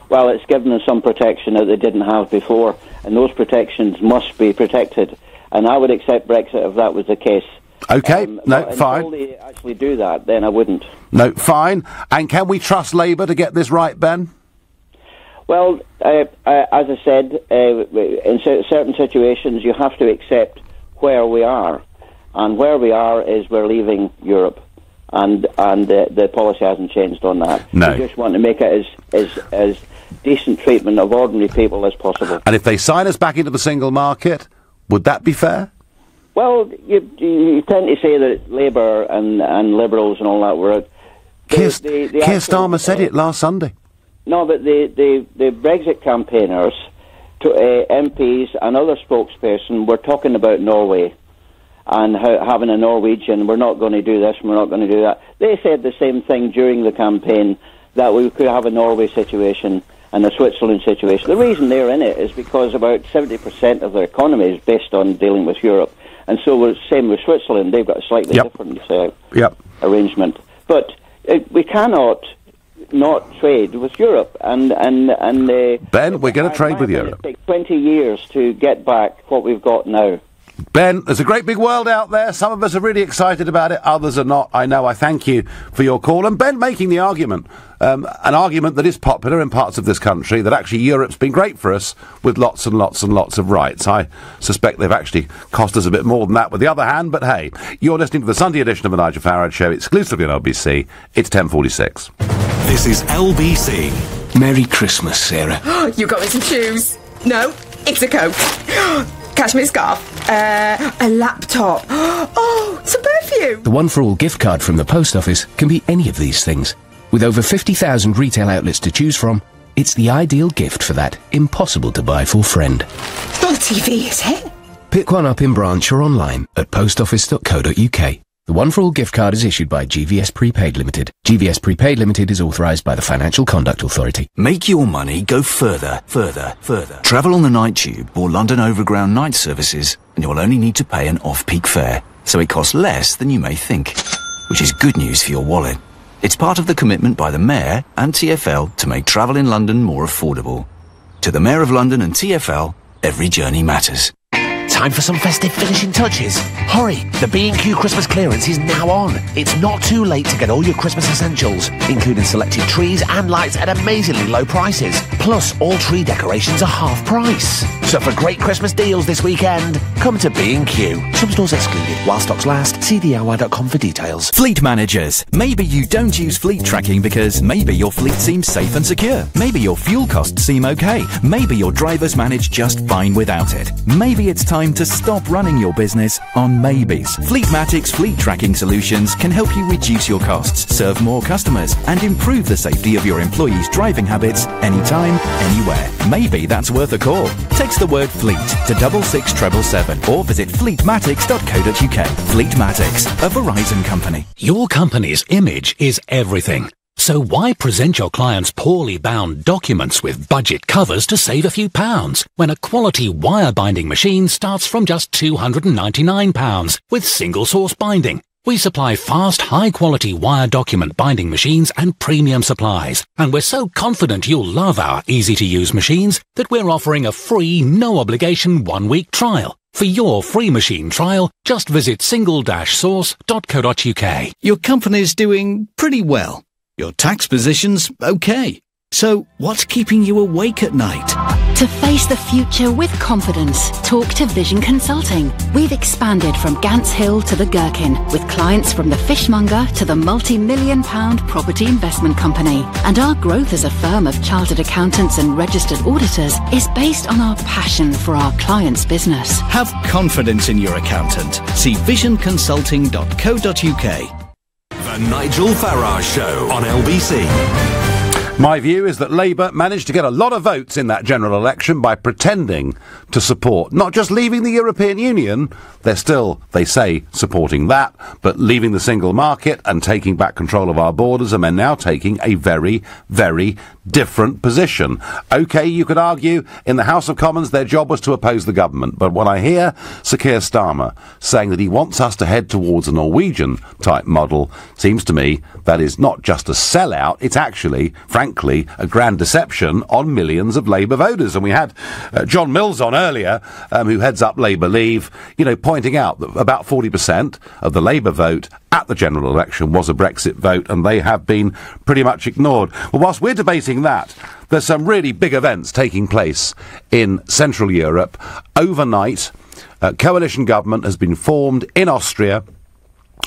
Well, it's given them some protection that they didn't have before, and those protections must be protected. And I would accept Brexit if that was the case. OK, fine. Until they actually do that, then I wouldn't. No, fine. And can we trust Labour to get this right, Ben? Well, as I said, in certain situations you have to accept where we are. And where we are is we're leaving Europe. And the policy hasn't changed on that. No. We just want to make it as decent treatment of ordinary people as possible. And if they sign us back into the single market, would that be fair? Well, you tend to say that Labour and Liberals and all that were... Keir Starmer said it last Sunday. No, but the Brexit campaigners, MPs and other spokesperson were talking about Norway and having a Norwegian, we're not going to do this, we're not going to do that. They said the same thing during the campaign, that we could have a Norway situation and a Switzerland situation. The reason they're in it is because about 70% of their economy is based on dealing with Europe. And so we're same with Switzerland, they've got a slightly different arrangement. But we cannot not trade with Europe. And Ben, we're going to trade with Europe. It takes 20 years to get back what we've got now. Ben, there's a great big world out there. Some of us are really excited about it, others are not. I know. I thank you for your call. And Ben making the argument, an argument that is popular in parts of this country, that actually Europe's been great for us with lots and lots and lots of rights. I suspect they've actually cost us a bit more than that with the other hand. But hey, you're listening to the Sunday edition of the Nigel Farage Show, exclusively on LBC. It's 10:46. This is LBC. Merry Christmas, Sarah. You got me some shoes. No, it's a coat. Cashmere scarf. A laptop. Oh, some perfume. The One for All gift card from the post office can be any of these things. With over 50,000 retail outlets to choose from, it's the ideal gift for that impossible-to-buy-for friend. It's not a TV, is it? Pick one up in branch or online at postoffice.co.uk. The One for All gift card is issued by GVS Prepaid Limited. GVS Prepaid Limited is authorised by the Financial Conduct Authority. Make your money go further. Travel on the Night Tube or London Overground night services, and you'll only need to pay an off-peak fare, so it costs less than you may think, which is good news for your wallet. It's part of the commitment by the Mayor and TfL to make travel in London more affordable. To the Mayor of London and TfL, every journey matters. Time for some festive finishing touches. Hurry, the B&Q Christmas clearance is now on. It's not too late to get all your Christmas essentials, including selected trees and lights at amazingly low prices. Plus, all tree decorations are half price. So for great Christmas deals this weekend, come to B&Q. Some stores excluded. While stocks last, see DIY.com for details. Fleet managers. Maybe you don't use fleet tracking because maybe your fleet seems safe and secure. Maybe your fuel costs seem okay. Maybe your drivers manage just fine without it. Maybe it's time to stop running your business on maybes. Fleetmatic's fleet tracking solutions can help you reduce your costs, serve more customers, and improve the safety of your employees' driving habits anytime, anywhere. Maybe that's worth a call. Text the word fleet to 66777 or visit fleetmatics.co.uk. Fleetmatics, a Verizon company. Your company's image is everything. So why present your clients poorly bound documents with budget covers to save a few pounds when a quality wire binding machine starts from just £299 with single source binding? We supply fast, high-quality wire document binding machines and premium supplies, and we're so confident you'll love our easy-to-use machines that we're offering a free, no-obligation one-week trial. For your free machine trial, just visit single-source.co.uk. Your company's doing pretty well. Your tax position's okay. So, what's keeping you awake at night? To face the future with confidence, talk to Vision Consulting. We've expanded from Gants Hill to the Gherkin, with clients from the fishmonger to the multi-million-pound property investment company. And our growth as a firm of chartered accountants and registered auditors is based on our passion for our clients' business. Have confidence in your accountant. See visionconsulting.co.uk. The Nigel Farage Show on LBC. My view is that Labour managed to get a lot of votes in that general election by pretending to support not just leaving the European Union, they're still, they say, supporting that, but leaving the single market and taking back control of our borders, and they're now taking a very, very different position. OK, you could argue in the House of Commons their job was to oppose the government, but when I hear Sir Keir Starmer saying that he wants us to head towards a Norwegian-type model, seems to me that is not just a sellout, it's actually, frankly, a grand deception on millions of Labour voters. And we had John Mills on earlier, who heads up Labour Leave, pointing out that about 40% of the Labour vote at the general election was a Brexit vote, and they have been pretty much ignored. Well, whilst we're debating that, there's some really big events taking place in Central Europe. Overnight, a coalition government has been formed in Austria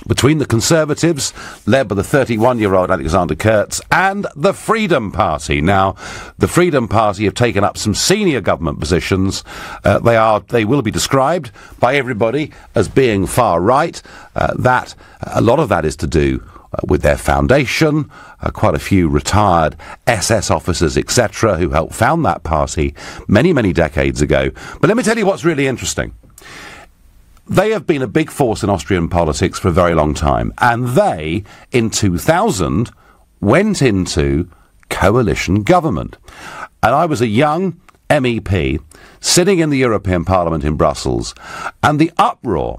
between the Conservatives, led by the 31-year-old Alexander Kurz, and the Freedom Party. Now, the Freedom Party have taken up some senior government positions. They will be described by everybody as being far right. That a lot of that is to do with their foundation, quite a few retired SS officers, etc., who helped found that party many, many decades ago. But let me tell you what's really interesting. They have been a big force in Austrian politics for a very long time, and they, in 2000, went into coalition government. And I was a young MEP sitting in the European Parliament in Brussels, and the uproar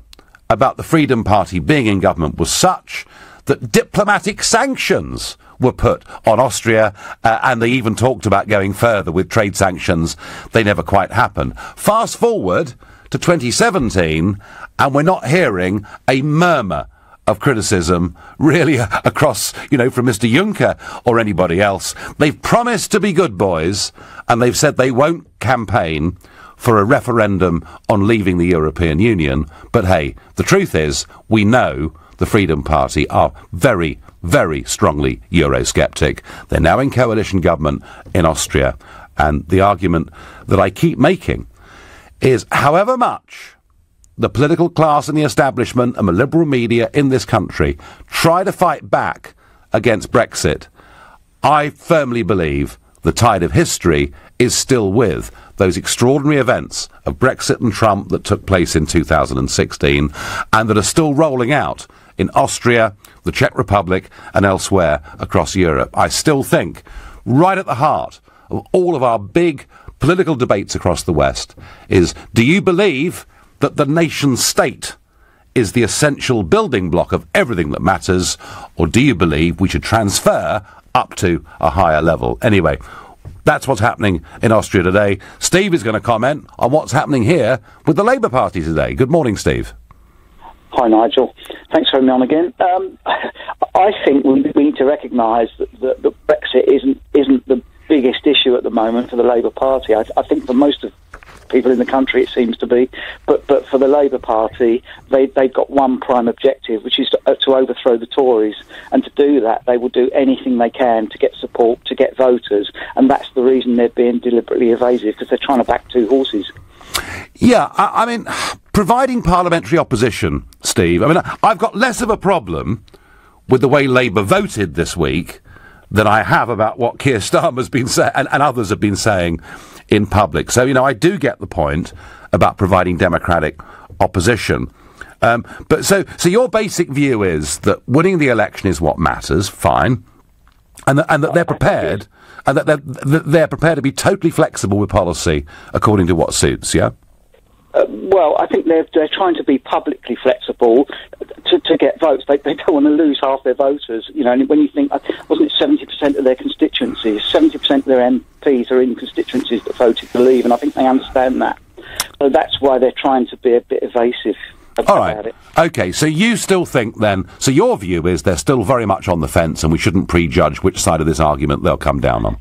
about the Freedom Party being in government was such that diplomatic sanctions were put on Austria, and they even talked about going further with trade sanctions. They never quite happened. Fast forward to 2017, and we're not hearing a murmur of criticism really across, from Mr. Juncker or anybody else. They've promised to be good boys, and they've said they won't campaign for a referendum on leaving the European Union. But hey, the truth is, we know the Freedom Party are very, very strongly Eurosceptic. They're now in coalition government in Austria, and the argument that I keep making is however much the political class and the establishment and the liberal media in this country try to fight back against Brexit, I firmly believe the tide of history is still with those extraordinary events of Brexit and Trump that took place in 2016 and that are still rolling out in Austria, the Czech Republic and elsewhere across Europe. I still think right at the heart of all of our big political debates across the West is, do you believe that the nation state is the essential building block of everything that matters, or do you believe we should transfer up to a higher level? Anyway, that's what's happening in Austria today. Steve is going to comment on what's happening here with the Labour Party today. Good morning, Steve. Hi, Nigel. Thanks for having me on again. I think we need to recognise that Brexit isn't the biggest issue at the moment for the Labour Party. I think for most of people in the country it seems to be, but for the Labour Party they've got one prime objective, which is to overthrow the Tories, and to do that they will do anything they can to get support, to get voters, and that's the reason they're being deliberately evasive, because they're trying to back two horses. Yeah, I mean, providing parliamentary opposition, Steve, I mean, I've got less of a problem with the way Labour voted this week than I have about what Keir Starmer's been saying and others have been saying in public. So, I do get the point about providing democratic opposition. But so your basic view is that winning the election is what matters, fine, and that they're prepared, and that they're prepared to be totally flexible with policy according to what suits, yeah? Well, I think they're trying to be publicly flexible to get votes. They don't want to lose half their voters. And when you think, wasn't it 70% of their constituencies, 70% of their MPs are in constituencies that voted to leave, and I think they understand that. So that's why they're trying to be a bit evasive about it. OK, so you still think then, so your view is they're still very much on the fence and we shouldn't prejudge which side of this argument they'll come down on?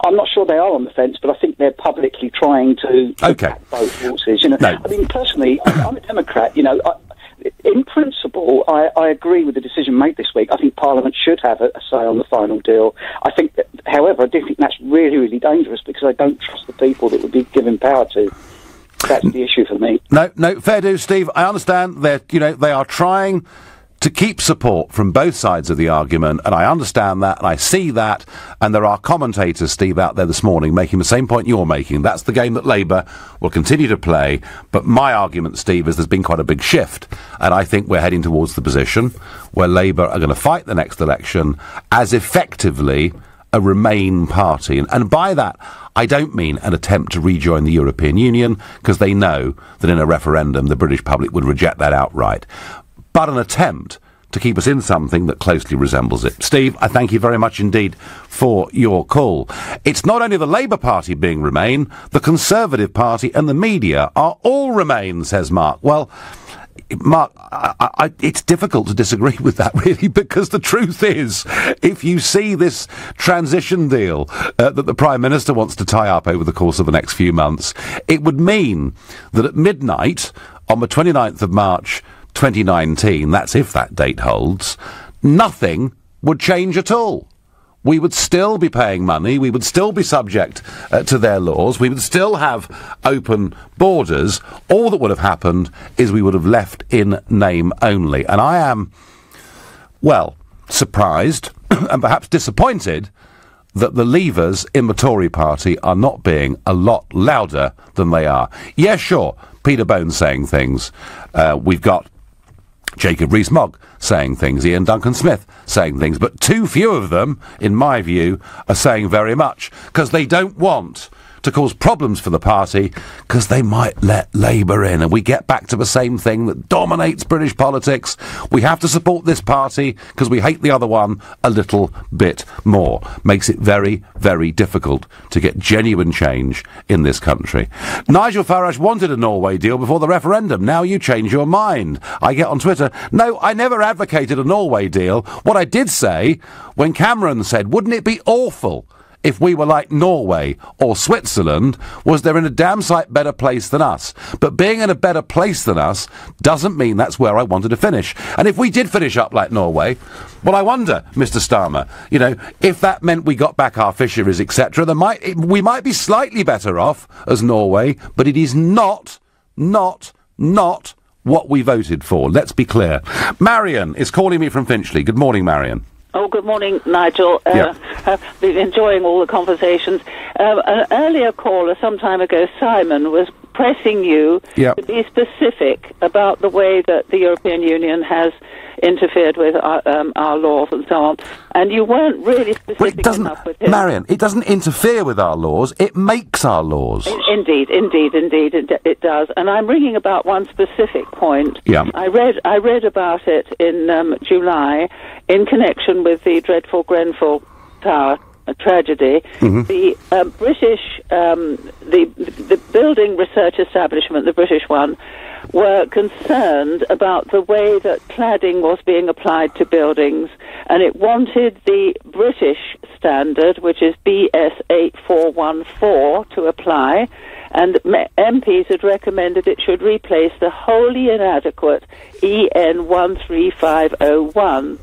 I'm not sure they are on the fence, but I think they're publicly trying to back both horses. No. I mean, personally, I'm a Democrat. In principle, I agree with the decision made this week. I think Parliament should have a say on the final deal. I think that, however, I do think that's really, really dangerous because I don't trust the people that would be given power to. That's the issue for me. No, fair dues, Steve. I understand that, they are trying to keep support from both sides of the argument, and I understand that, and I see that, and there are commentators, Steve, out there this morning making the same point you're making. That's the game that Labour will continue to play, but my argument, Steve, is there's been quite a big shift, and I think we're heading towards the position where Labour are going to fight the next election as effectively a Remain party. And by that, I don't mean an attempt to rejoin the European Union, because they know that in a referendum the British public would reject that outright, but an attempt to keep us in something that closely resembles it. Steve, I thank you very much indeed for your call. It's not only the Labour Party being Remain, the Conservative Party and the media are all Remain, says Mark. Well, Mark, it's difficult to disagree with that, really, because the truth is, if you see this transition deal that the Prime Minister wants to tie up over the course of the next few months, it would mean that at midnight on the 29th of March 2019, that's if that date holds, nothing would change at all. We would still be paying money, we would still be subject to their laws, we would still have open borders. All that would have happened is we would have left in name only. And I am, well, surprised and perhaps disappointed that the Leavers in the Tory party are not being a lot louder than they are. Yeah, sure, Peter Bone's saying things. We've got Jacob Rees-Mogg saying things, Ian Duncan-Smith saying things, but too few of them, in my view, are saying very much, because they don't want to cause problems for the party, because they might let Labour in, and we get back to the same thing that dominates British politics. We have to support this party because we hate the other one a little bit more. Makes it very, very difficult to get genuine change in this country. Nigel Farage wanted a Norway deal before the referendum. Now you change your mind. I get on Twitter, no, I never advocated a Norway deal. What I did say, when Cameron said, wouldn't it be awful if we were like Norway or Switzerland, was they're in a damn sight better place than us. But being in a better place than us doesn't mean that's where I wanted to finish. And if we did finish up like Norway, well, I wonder, Mr. Starmer, if that meant we got back our fisheries, etc., we might be slightly better off as Norway, but it is not what we voted for. Let's be clear. Marion is calling me from Finchley. Good morning, Marion. Oh, good morning, Nigel. I've been enjoying all the conversations. An earlier caller, some time ago, Simon, was pressing you to be specific about the way that the European Union has interfered with our laws and so on. And you weren't really specific enough with him. Marion, it doesn't interfere with our laws, it makes our laws. Indeed, it does. And I'm ringing about one specific point. Yeah. I read about it in July in connection with the dreadful Grenfell Tower tragedy. Mm-hmm. The British, the building research establishment, the British one, were concerned about the way that cladding was being applied to buildings, and it wanted the British standard, which is BS 8414, to apply, and MPs had recommended it should replace the wholly inadequate EN 13501.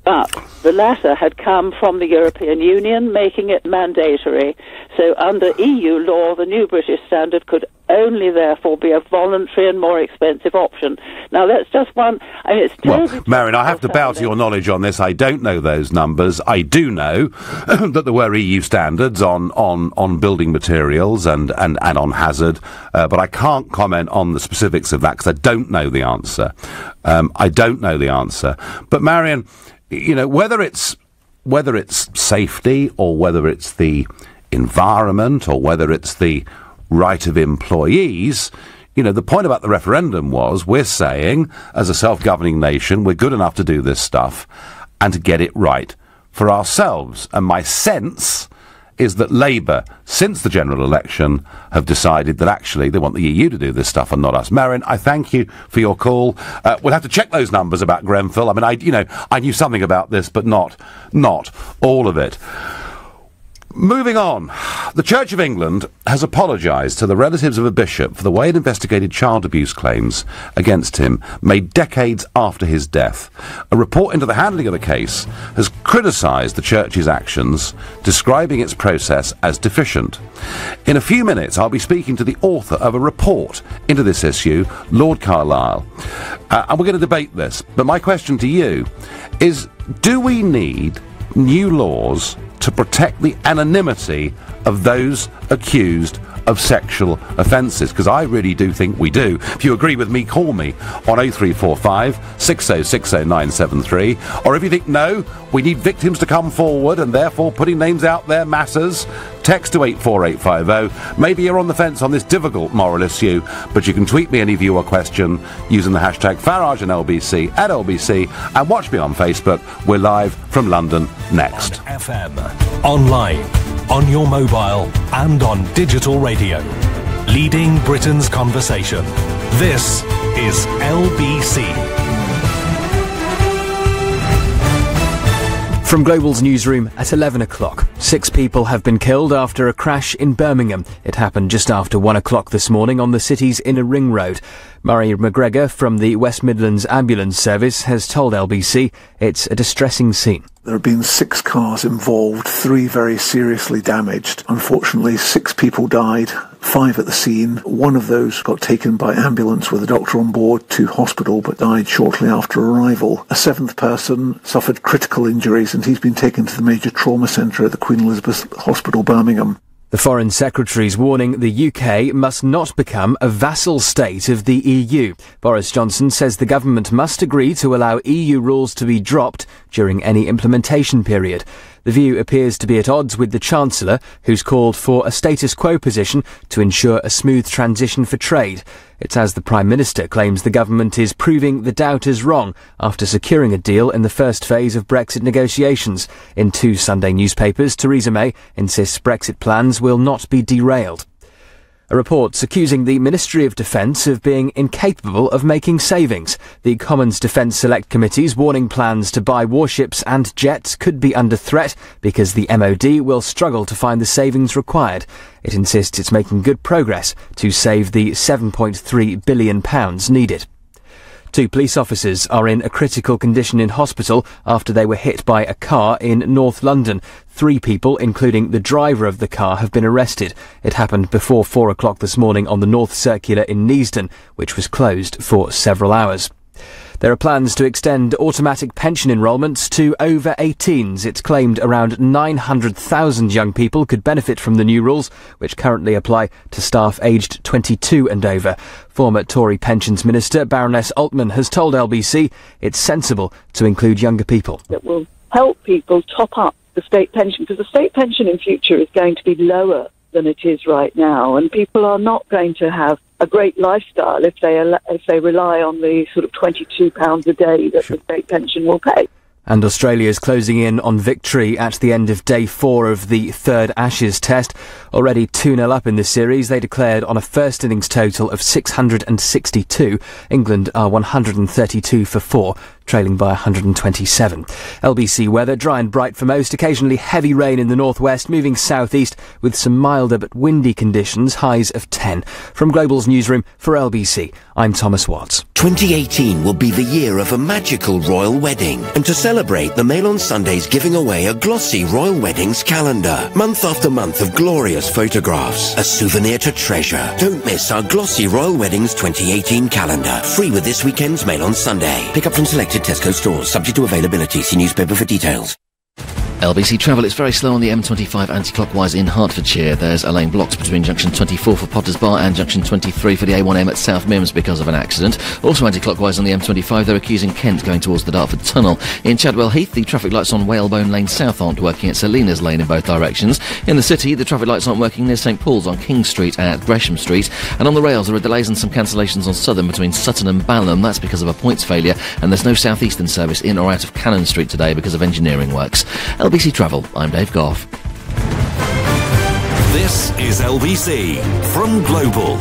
But the latter had come from the European Union, making it mandatory. So under EU law, the new British standard could only therefore be a voluntary and more expensive option. Now, that's just one. I mean, it's terribly... Well, Marion, I have to bow to your knowledge on this. I don't know those numbers. I do know that there were EU standards on building materials and on hazard, but I can't comment on the specifics of that because I don't know the answer. I don't know the answer. But, Marion, whether it's safety or whether it's the environment or whether it's the right of employees, the point about the referendum was we're saying, as a self-governing nation, we're good enough to do this stuff and to get it right for ourselves. And my sense is that Labour, since the general election, have decided that actually they want the EU to do this stuff and not us. Marion, I thank you for your call. We'll have to check those numbers about Grenfell. I mean, I knew something about this, but not all of it. Moving on, the Church of England has apologised to the relatives of a bishop for the way it investigated child abuse claims against him made decades after his death. A report into the handling of the case has criticised the Church's actions, describing its process as deficient. In a few minutes, I'll be speaking to the author of a report into this issue, Lord Carlisle, and we're going to debate this. But my question to you is, do we need new laws to protect the anonymity of those accused of sexual offences? Because I really do think we do. If you agree with me, call me on 0345 6060973. Or if you think, no, we need victims to come forward and therefore putting names out there matters, text to 84850. Maybe you're on the fence on this difficult moral issue, but you can tweet me any view or question using the hashtag Farage and LBC at LBC, and watch me on Facebook. We're live from London next. On FM, online, on your mobile, and on digital radio. Leading Britain's conversation. This is LBC. From Global's newsroom at 11 o'clock. 6 people have been killed after a crash in Birmingham. It happened just after 1 o'clock this morning on the city's inner ring road. Murray McGregor from the West Midlands Ambulance Service has told LBC it's a distressing scene. There have been 6 cars involved, 3 very seriously damaged. Unfortunately, 6 people died, 5 at the scene. 1 of those got taken by ambulance with a doctor on board to hospital but died shortly after arrival. A 7th person suffered critical injuries and he's been taken to the major trauma centre at the Queen Elizabeth Hospital, Birmingham. The Foreign Secretary's warning the UK must not become a vassal state of the EU. Boris Johnson says the government must agree to allow EU rules to be dropped during any implementation period. The view appears to be at odds with the Chancellor, who's called for a status quo position to ensure a smooth transition for trade. It's as the Prime Minister claims the government is proving the doubters wrong after securing a deal in the first phase of Brexit negotiations. In 2 Sunday newspapers, Theresa May insists Brexit plans will not be derailed. A report accusing the Ministry of Defence of being incapable of making savings. The Commons Defence Select Committee's warning plans to buy warships and jets could be under threat because the MOD will struggle to find the savings required. It insists it's making good progress to save the £7.3 billion needed. 2 police officers are in a critical condition in hospital after they were hit by a car in North London. 3 people, including the driver of the car, have been arrested. It happened before 4 o'clock this morning on the North Circular in Neasden, which was closed for several hours. There are plans to extend automatic pension enrolments to over 18s. It's claimed around 900,000 young people could benefit from the new rules, which currently apply to staff aged 22 and over. Former Tory Pensions Minister Baroness Altman has told LBC it's sensible to include younger people. That will help people top up the state pension, because the state pension in future is going to be lower than it is right now, and people are not going to have a great lifestyle if they rely on the sort of £22 a day that the state pension will pay. And Australia is closing in on victory at the end of day 4 of the 3rd Ashes Test. Already 2-0 up in the series, they declared on a first innings total of 662. England are 132 for 4, trailing by 127. LBC weather, dry and bright for most, occasionally heavy rain in the northwest, moving southeast with some milder but windy conditions, highs of 10. From Global's newsroom for LBC, I'm Thomas Watts. 2018 will be the year of a magical royal wedding, and to celebrate, the Mail on Sunday's giving away a glossy royal weddings calendar, month after month of glorious photographs, a souvenir to treasure. Don't miss our glossy royal weddings 2018 calendar, free with this weekend's Mail on Sunday. Pick up from selected Tesco stores, subject to availability. See newspaper for details. LBC travel, it's very slow on the M25 anti-clockwise in Hertfordshire. There's a lane blocked between junction 24 for Potters Bar and junction 23 for the A1M at South Mims because of an accident. Also anti-clockwise on the M25, they're accusing Kent going towards the Dartford Tunnel. In Chadwell Heath, the traffic lights on Whalebone Lane South aren't working at Salinas Lane in both directions. In the city, the traffic lights aren't working near St Paul's on King Street and Gresham Street. And on the rails, there are delays and some cancellations on Southern between Sutton and Balham. That's because of a points failure, and there's no South Eastern service in or out of Cannon Street today because of engineering works. LBC Travel, I'm Dave Goff. This is LBC from Global,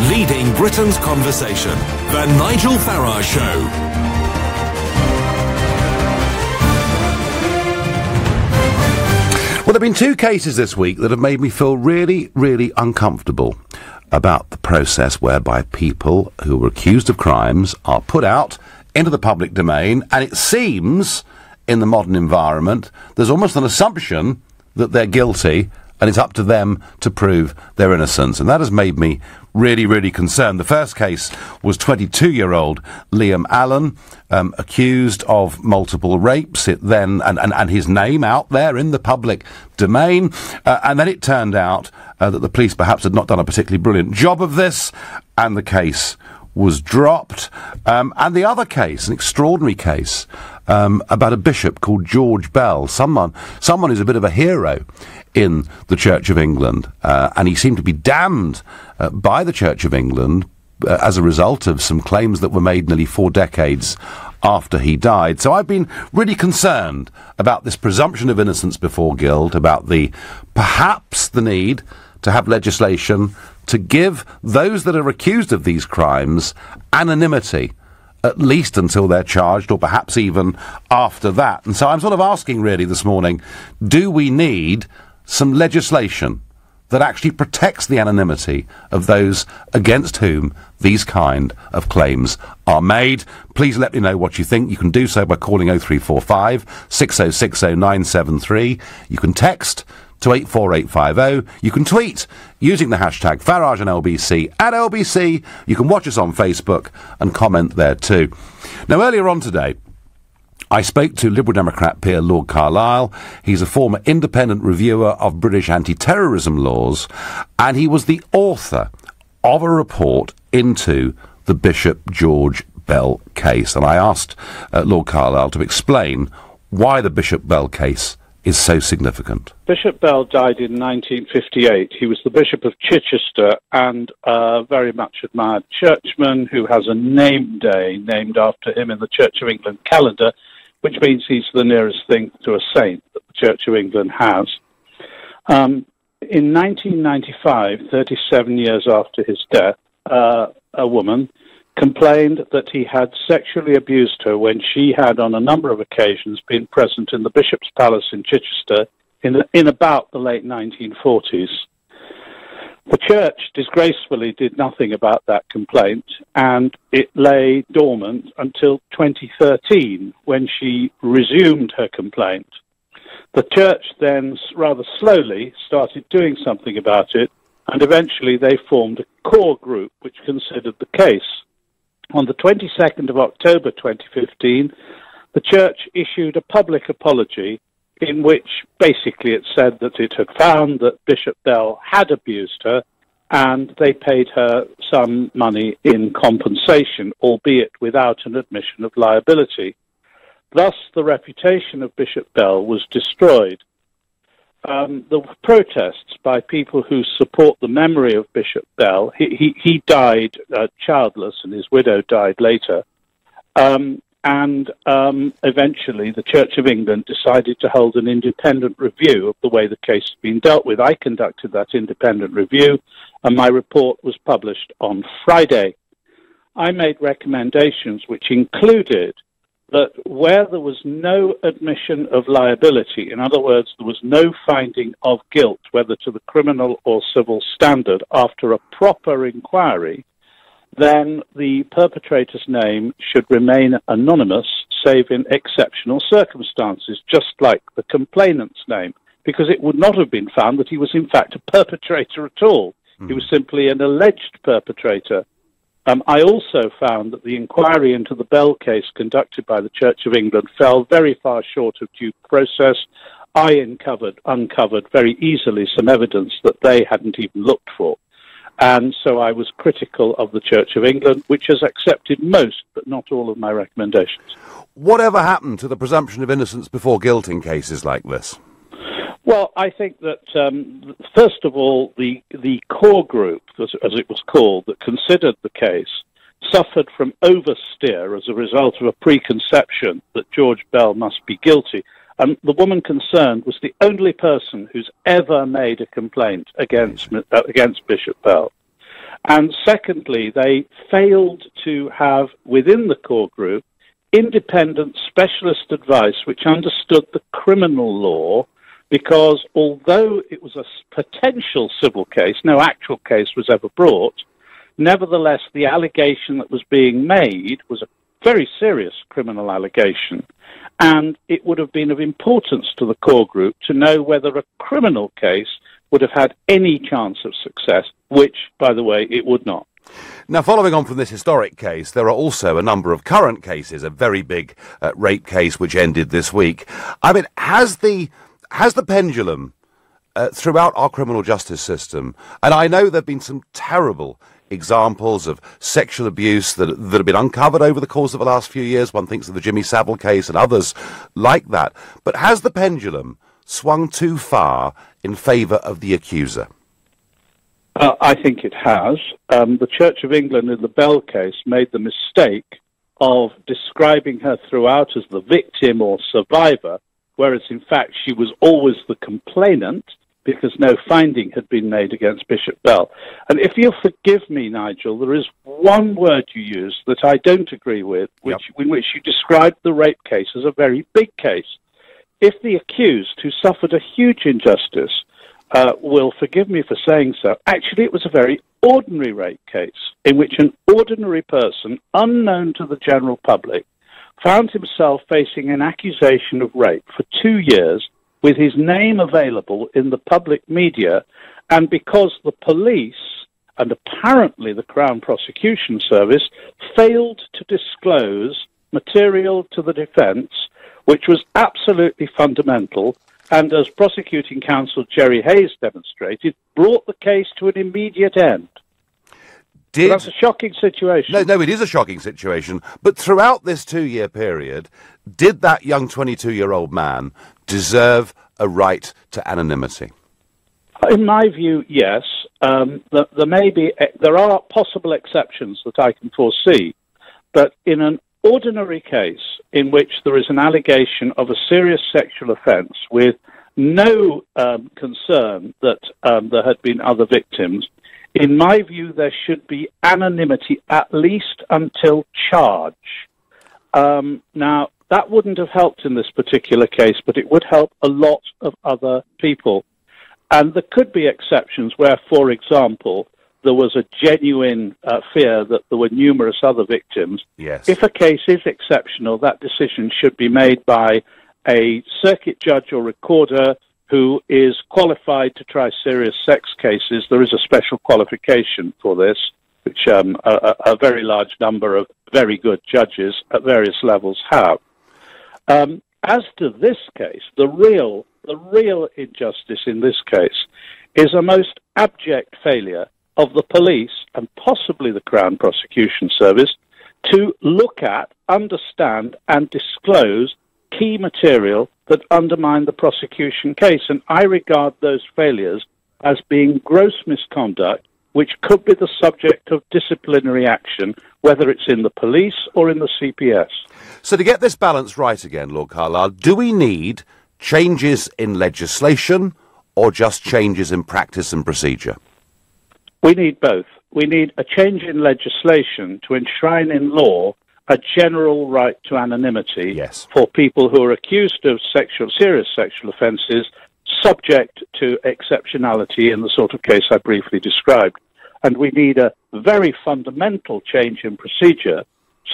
leading Britain's conversation. The Nigel Farage Show. Well, Well, there have been two cases this week that have made me feel really, really uncomfortable about the process whereby people who were accused of crimes are put out into the public domain, and it seems, in the modern environment, there's almost an assumption that they're guilty, and it's up to them to prove their innocence. And that has made me really, really concerned. The first case was 22-year-old Liam Allen, accused of multiple rapes, and his name out there in the public domain. And then it turned out that the police perhaps had not done a particularly brilliant job of this, and the case was dropped. And the other case, an extraordinary case, about a bishop called George Bell, someone who's a bit of a hero in the Church of England, and he seemed to be damned by the Church of England as a result of some claims that were made nearly 4 decades after he died. So I've been really concerned about this presumption of innocence before guilt, about perhaps the need to have legislation to give those that are accused of these crimes anonymity, at least until they're charged, or perhaps even after that. And so I'm sort of asking really this morning, do we need some legislation that actually protects the anonymity of those against whom these kind of claims are made? Please let me know what you think. You can do so by calling 0345 6060 973. You can text to 84850. You can tweet using the hashtag Farage and LBC at LBC. You can watch us on Facebook and comment there too. Now, earlier on today, I spoke to Liberal Democrat peer Lord Carlisle. He's a former independent reviewer of British anti-terrorism laws, and he was the author of a report into the Bishop George Bell case. And I asked Lord Carlisle to explain why the Bishop Bell case is so significant. Bishop Bell died in 1958. He was the Bishop of Chichester and a very much admired churchman who has a name day named after him in the Church of England calendar, which means he's the nearest thing to a saint that the Church of England has. In 1995, 37 years after his death, a woman complained that he had sexually abused her when she had, on a number of occasions, been present in the Bishop's Palace in Chichester in about the late 1940s. The church disgracefully did nothing about that complaint, and it lay dormant until 2013, when she resumed her complaint. The church then, rather slowly, started doing something about it, and eventually they formed a core group which considered the case. On the 22nd of October 2015, the church issued a public apology in which basically it said that it had found that Bishop Bell had abused her, and they paid her some money in compensation, albeit without an admission of liability. Thus, the reputation of Bishop Bell was destroyed. The protests by people who support the memory of Bishop Bell, he died childless and his widow died later, and eventually the Church of England decided to hold an independent review of the way the case had been dealt with. I conducted that independent review, and my report was published on Friday. I made recommendations which included that where there was no admission of liability, in other words, there was no finding of guilt, whether to the criminal or civil standard, after a proper inquiry, then the perpetrator's name should remain anonymous, save in exceptional circumstances, just like the complainant's name, because it would not have been found that he was in fact a perpetrator at all. He was simply an alleged perpetrator. I also found that the inquiry into the Bell case conducted by the Church of England fell very far short of due process. I uncovered very easily some evidence that they hadn't even looked for. And so I was critical of the Church of England, which has accepted most, but not all, of my recommendations. Whatever happened to the presumption of innocence before guilt in cases like this? Well, I think that, first of all, the core group, as it was called, that considered the case, suffered from oversteer as a result of a preconception that George Bell must be guilty. And the woman concerned was the only person who's ever made a complaint against Bishop Bell. And secondly, they failed to have, within the core group, independent specialist advice which understood the criminal law, because although it was a potential civil case, no actual case was ever brought, nevertheless, the allegation that was being made was a very serious criminal allegation, and it would have been of importance to the core group to know whether a criminal case would have had any chance of success, which, by the way, it would not. Now, following on from this historic case, there are also a number of current cases, a very big rape case which ended this week. I mean, has the pendulum throughout our criminal justice system, and I know there have been some terrible examples of sexual abuse that have been uncovered over the course of the last few years. One thinks of the Jimmy Savile case and others like that. But has the pendulum swung too far in favour of the accuser? I think it has. The Church of England in the Bell case made the mistake of describing her throughout as the victim or survivor, whereas in fact she was always the complainant, because no finding had been made against Bishop Bell. And if you'll forgive me, Nigel, there is one word you used that I don't agree with, in which you described the rape case as a very big case. If the accused, who suffered a huge injustice, will forgive me for saying so, actually it was a very ordinary rape case in which an ordinary person, unknown to the general public, found himself facing an accusation of rape for 2 years with his name available in the public media, and because the police and apparently the Crown Prosecution Service failed to disclose material to the defence, which was absolutely fundamental, and as prosecuting counsel Jerry Hayes demonstrated, brought the case to an immediate end. So that's a shocking situation. No, it is a shocking situation. But throughout this 2-year period, did that young 22-year-old man deserve a right to anonymity? In my view, yes. There are possible exceptions that I can foresee, but in an ordinary case in which there is an allegation of a serious sexual offence with no concern that there had been other victims, in my view, there should be anonymity at least until charge. Now, that wouldn't have helped in this particular case, but it would help a lot of other people. And there could be exceptions where, for example, there was a genuine fear that there were numerous other victims. Yes. If a case is exceptional, that decision should be made by a circuit judge or recorder who is qualified to try serious sex cases. There is a special qualification for this, which a very large number of very good judges at various levels have. As to this case, the real injustice in this case is a most abject failure of the police and possibly the Crown Prosecution Service to look at, understand and disclose key material that undermine the prosecution case. And I regard those failures as being gross misconduct, which could be the subject of disciplinary action, whether it's in the police or in the CPS. So to get this balance right again, Lord Carlisle, do we need changes in legislation or just changes in practice and procedure? We need both. We need a change in legislation to enshrine in law a general right to anonymity for people who are accused of serious sexual offences, subject to exceptionality in the sort of case I briefly described. And we need a very fundamental change in procedure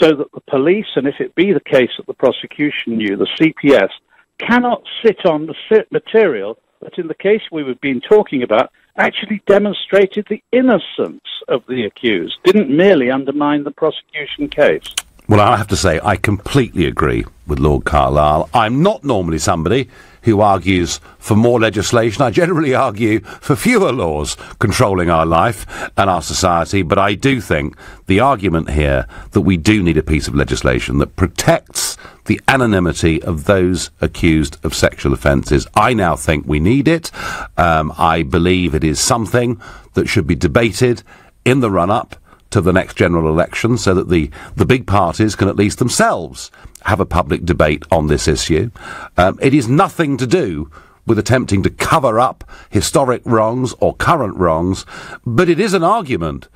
so that the police, and if it be the case that the prosecution knew, the CPS, cannot sit on the material that in the case we've been talking about actually demonstrated the innocence of the accused, didn't merely undermine the prosecution case. Well, I have to say, I completely agree with Lord Carlisle. I'm not normally somebody who argues for more legislation. I generally argue for fewer laws controlling our life and our society, but I do think the argument here that we do need a piece of legislation that protects the anonymity of those accused of sexual offences, I now think we need it. I believe it is something that should be debated in the run-up to the next general election so that the big parties can at least themselves have a public debate on this issue. It is nothing to do with attempting to cover up historic wrongs or current wrongs, but it is an argument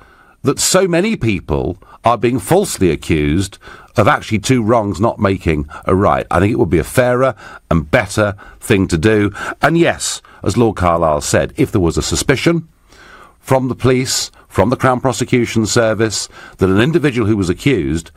that so many people are being falsely accused of actually two wrongs not making a right. I think it would be a fairer and better thing to do. And yes, as Lord Carlisle said, if there was a suspicion from the police, from the Crown Prosecution Service, that an individual who was accused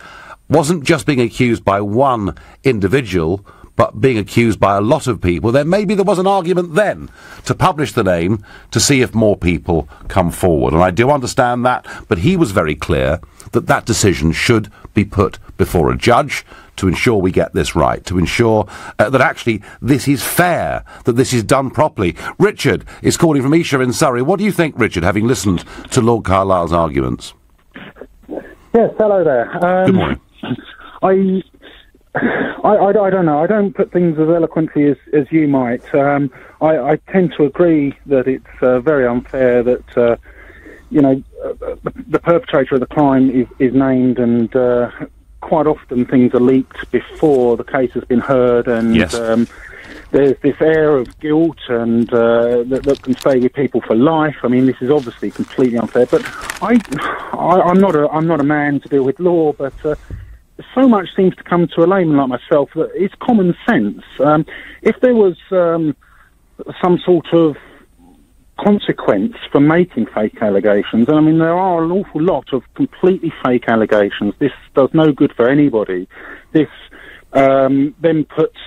wasn't just being accused by one individual, but being accused by a lot of people, then maybe there was an argument then to publish the name to see if more people come forward. And I do understand that, but he was very clear that that decision should be put before a judge to ensure we get this right, to ensure that actually this is fair, that this is done properly. Richard is calling from Esher in Surrey. What do you think, Richard, having listened to Lord Carlisle's arguments? Yes, hello there. Good morning. I don't know. I don't put things as eloquently as you might. I tend to agree that it's very unfair that, the perpetrator of the crime is named, and quite often things are leaked before the case has been heard, and yes. There's this air of guilt and that can stay with people for life. I mean, this is obviously completely unfair. But I'm not a man to deal with law, but so much seems to come to a layman like myself that it's common sense. If there was some sort of consequence for making fake allegations, and I mean there are an awful lot of completely fake allegations. This does no good for anybody. This then puts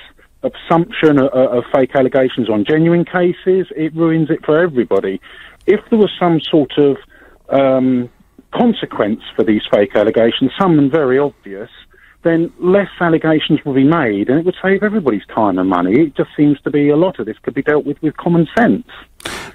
a presumption of fake allegations on genuine cases. It ruins it for everybody. If there was some sort of consequence for these fake allegations, some very obvious, then less allegations will be made, and it would save everybody's time and money. It just seems to be a lot of this could be dealt with common sense.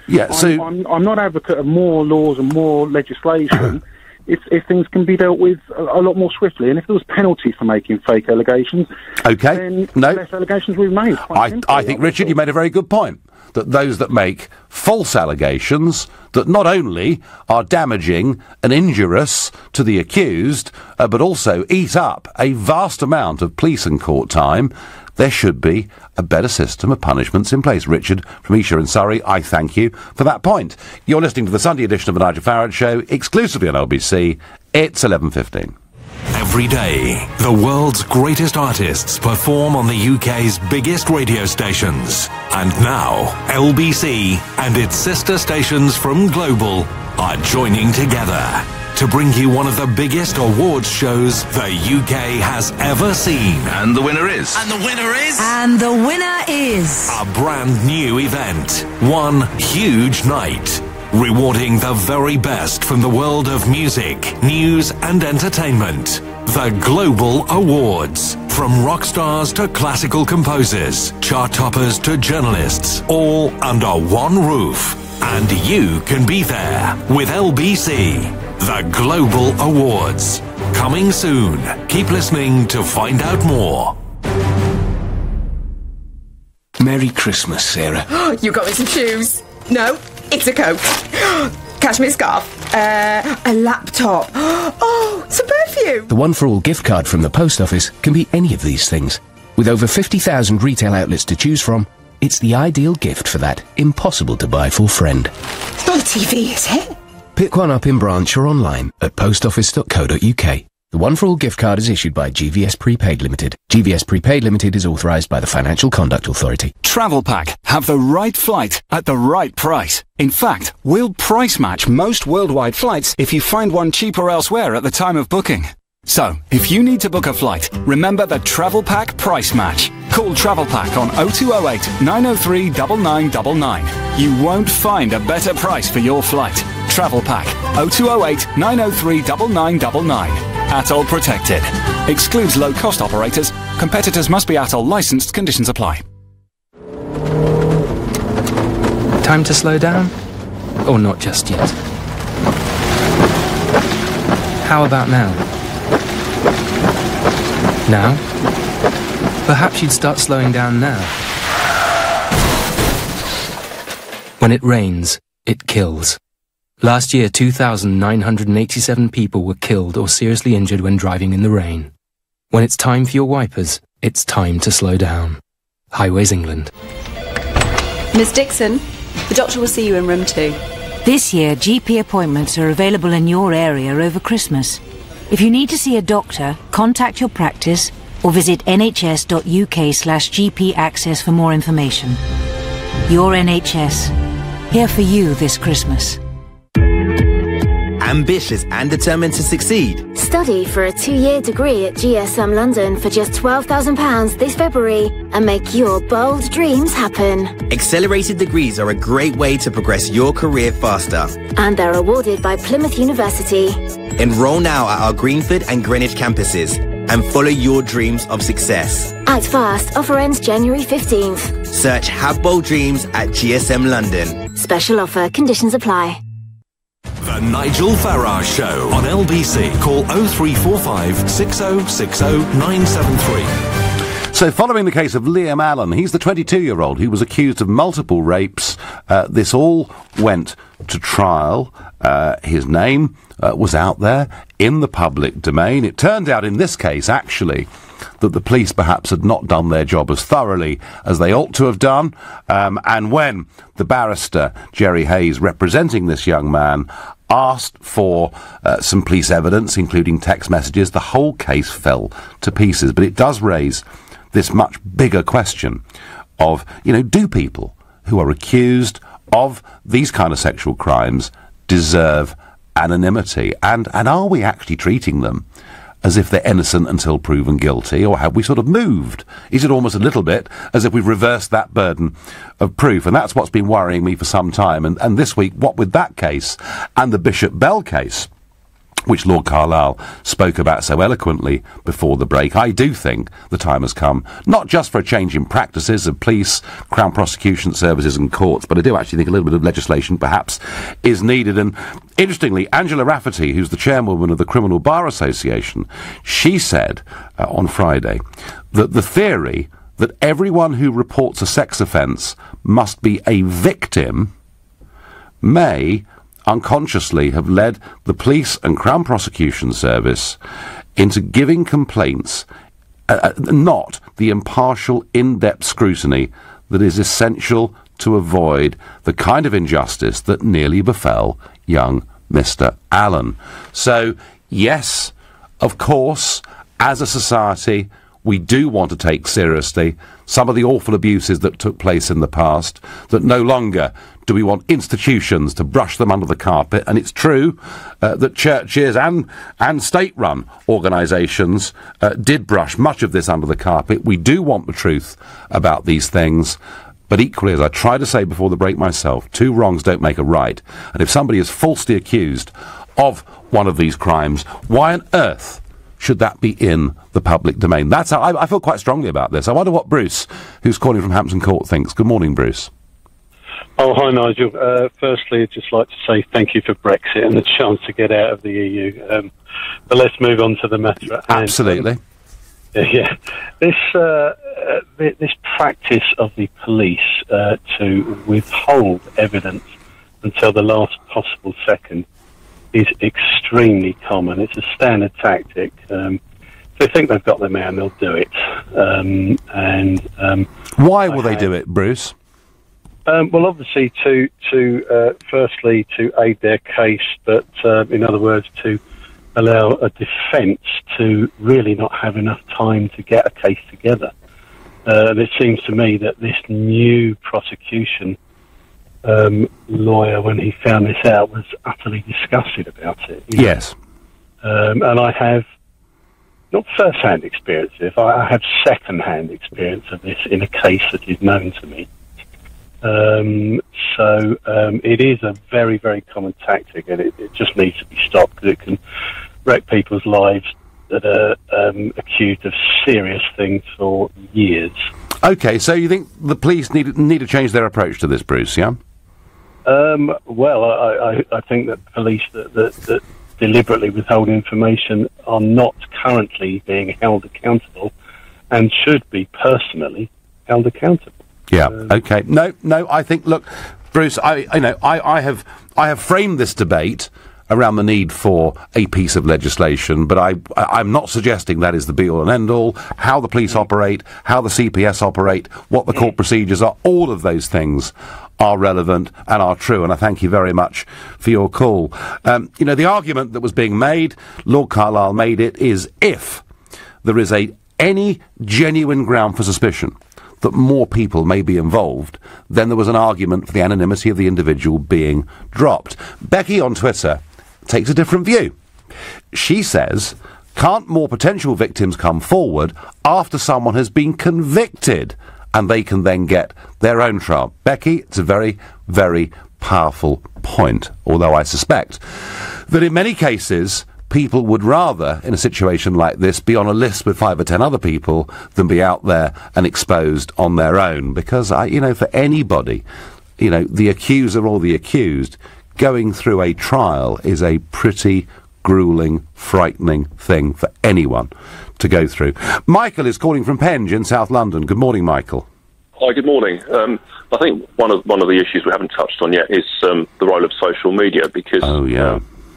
Yeah, so I'm not advocate of more laws and more legislation. If things can be dealt with a lot more swiftly, and if there was penalties for making fake allegations, then less allegations will be made. I think, Richard, you made a very good point, that those that make false allegations that not only are damaging and injurious to the accused, but also eat up a vast amount of police and court time, there should be a better system of punishments in place. Richard from Esher in Surrey, I thank you for that point. You're listening to the Sunday edition of the Nigel Farage Show, exclusively on LBC. It's 11:15. Every day, the world's greatest artists perform on the UK's biggest radio stations. And now, LBC and its sister stations from Global are joining together to bring you one of the biggest awards shows the UK has ever seen. And the winner is... And the winner is... And the winner is... A brand new event. One huge night. Rewarding the very best from the world of music, news and entertainment. The Global Awards. From rock stars to classical composers, chart toppers to journalists, all under one roof. And you can be there with LBC. The Global Awards. Coming soon. Keep listening to find out more. Merry Christmas, Sarah. You got me some shoes. No, it's a coat. Cashmere scarf. A laptop. Oh, some perfume. The One for All gift card from the post office can be any of these things. With over 50,000 retail outlets to choose from, it's the ideal gift for that impossible-to-buy-for friend. It's not a TV, is it? Pick one up in branch or online at postoffice.co.uk. The One for All gift card is issued by GVS Prepaid Limited. GVS Prepaid Limited is authorised by the Financial Conduct Authority. Travel Pack. Have the right flight at the right price. In fact, we'll price match most worldwide flights if you find one cheaper elsewhere at the time of booking. So, if you need to book a flight, remember the Travel Pack price match. Call Travel Pack on 0208 903 9999. You won't find a better price for your flight. Travel Pack 0208 903 9999. ATOL protected. Excludes low-cost operators. Competitors must be ATOL licensed. Conditions apply. Time to slow down? Or not just yet? How about now? Now? Perhaps you'd start slowing down now. When it rains, it kills. Last year, 2,987 people were killed or seriously injured when driving in the rain. When it's time for your wipers, it's time to slow down. Highways England. Miss Dixon, the doctor will see you in room 2. This year, GP appointments are available in your area over Christmas. If you need to see a doctor, contact your practice or visit nhs.uk/GP access for more information. Your NHS, here for you this Christmas. Ambitious and determined to succeed. Study for a 2-year degree at GSM London for just £12,000 this February and make your bold dreams happen. Accelerated degrees are a great way to progress your career faster. And they're awarded by Plymouth University. Enroll now at our Greenford and Greenwich campuses and follow your dreams of success. Act fast. Offer ends January 15th. Search Have Bold Dreams at GSM London. Special offer. Conditions apply. The Nigel Farage Show on LBC. Call 0345 6060 973. So following the case of Liam Allen, he's the 22-year-old who was accused of multiple rapes. This all went to trial. His name was out there in the public domain. It turned out in this case, actually, that the police perhaps had not done their job as thoroughly as they ought to have done. And when the barrister, Jerry Hayes, representing this young man, asked for some police evidence, including text messages, the whole case fell to pieces. But it does raise this much bigger question of, do people who are accused of these kind of sexual crimes deserve anonymity? And are we actually treating them as if they're innocent until proven guilty, or have we sort of moved? Is it almost a little bit as if we've reversed that burden of proof? And that's what's been worrying me for some time. And this week, what with that case and the Bishop Bell case, which Lord Carlisle spoke about so eloquently before the break, I do think the time has come, not just for a change in practices of police, Crown Prosecution Services and courts, but I do actually think a little bit of legislation perhaps is needed. And interestingly, Angela Rafferty, who's the chairwoman of the Criminal Bar Association, she said on Friday that the theory that everyone who reports a sex offence must be a victim may unconsciously have led the police and Crown Prosecution Service into giving complaints not the impartial, in-depth scrutiny that is essential to avoid the kind of injustice that nearly befell young Mr. Allen. So, yes, of course, as a society, we do want to take seriously some of the awful abuses that took place in the past, that no longer do we want institutions to brush them under the carpet. And it's true that churches and state-run organisations did brush much of this under the carpet. We do want the truth about these things. But equally, as I tried to say before the break myself, two wrongs don't make a right. And if somebody is falsely accused of one of these crimes, why on earth should that be in the public domain? That's how I feel quite strongly about this. I wonder what Bruce, who's calling from Hampton Court, thinks. Good morning, Bruce. Oh, hi, Nigel. Firstly, I'd just like to say thank you for Brexit and the chance to get out of the EU. But let's move on to the matter at hand. Absolutely. This practice of the police to withhold evidence until the last possible second is extremely common. It's a standard tactic. If they think they've got their man, they'll do it. Why will they do it, Bruce? Well, obviously, firstly, to aid their case, but in other words, to allow a defence to really not have enough time to get a case together. And it seems to me that this new prosecution lawyer, when he found this out, was utterly disgusted about it. Yes. And I have not first-hand experience of this, I have second-hand experience of this in a case that is known to me. It is a very, very common tactic, and it just needs to be stopped because it can wreck people's lives that are accused of serious things for years. Okay, so you think the police need to change their approach to this, Bruce, yeah? Well, I think that police that deliberately withhold information are not currently being held accountable and should be personally held accountable. Yeah. Okay. No. I think. Look, Bruce. I have framed this debate around the need for a piece of legislation, but I'm not suggesting that is the be-all and end-all. How the police operate, how the CPS operate, what the court procedures are, all of those things are relevant and are true, and I thank you very much for your call. The argument that was being made, Lord Carlisle made it, is if there is any genuine ground for suspicion that more people may be involved, then there was an argument for the anonymity of the individual being dropped. Becky on Twitter takes a different view. She says, can't more potential victims come forward after someone has been convicted and they can then get their own trial? Becky, it's a very, very powerful point, although I suspect that in many cases people would rather, in a situation like this, be on a list with 5 or 10 other people than be out there and exposed on their own. Because, for anybody, the accuser or the accused, going through a trial is a pretty gruelling, frightening thing for anyone to go through. Michael is calling from Penge in South London. Good morning, Michael. Hi, good morning. I think one of the issues we haven't touched on yet is the role of social media, because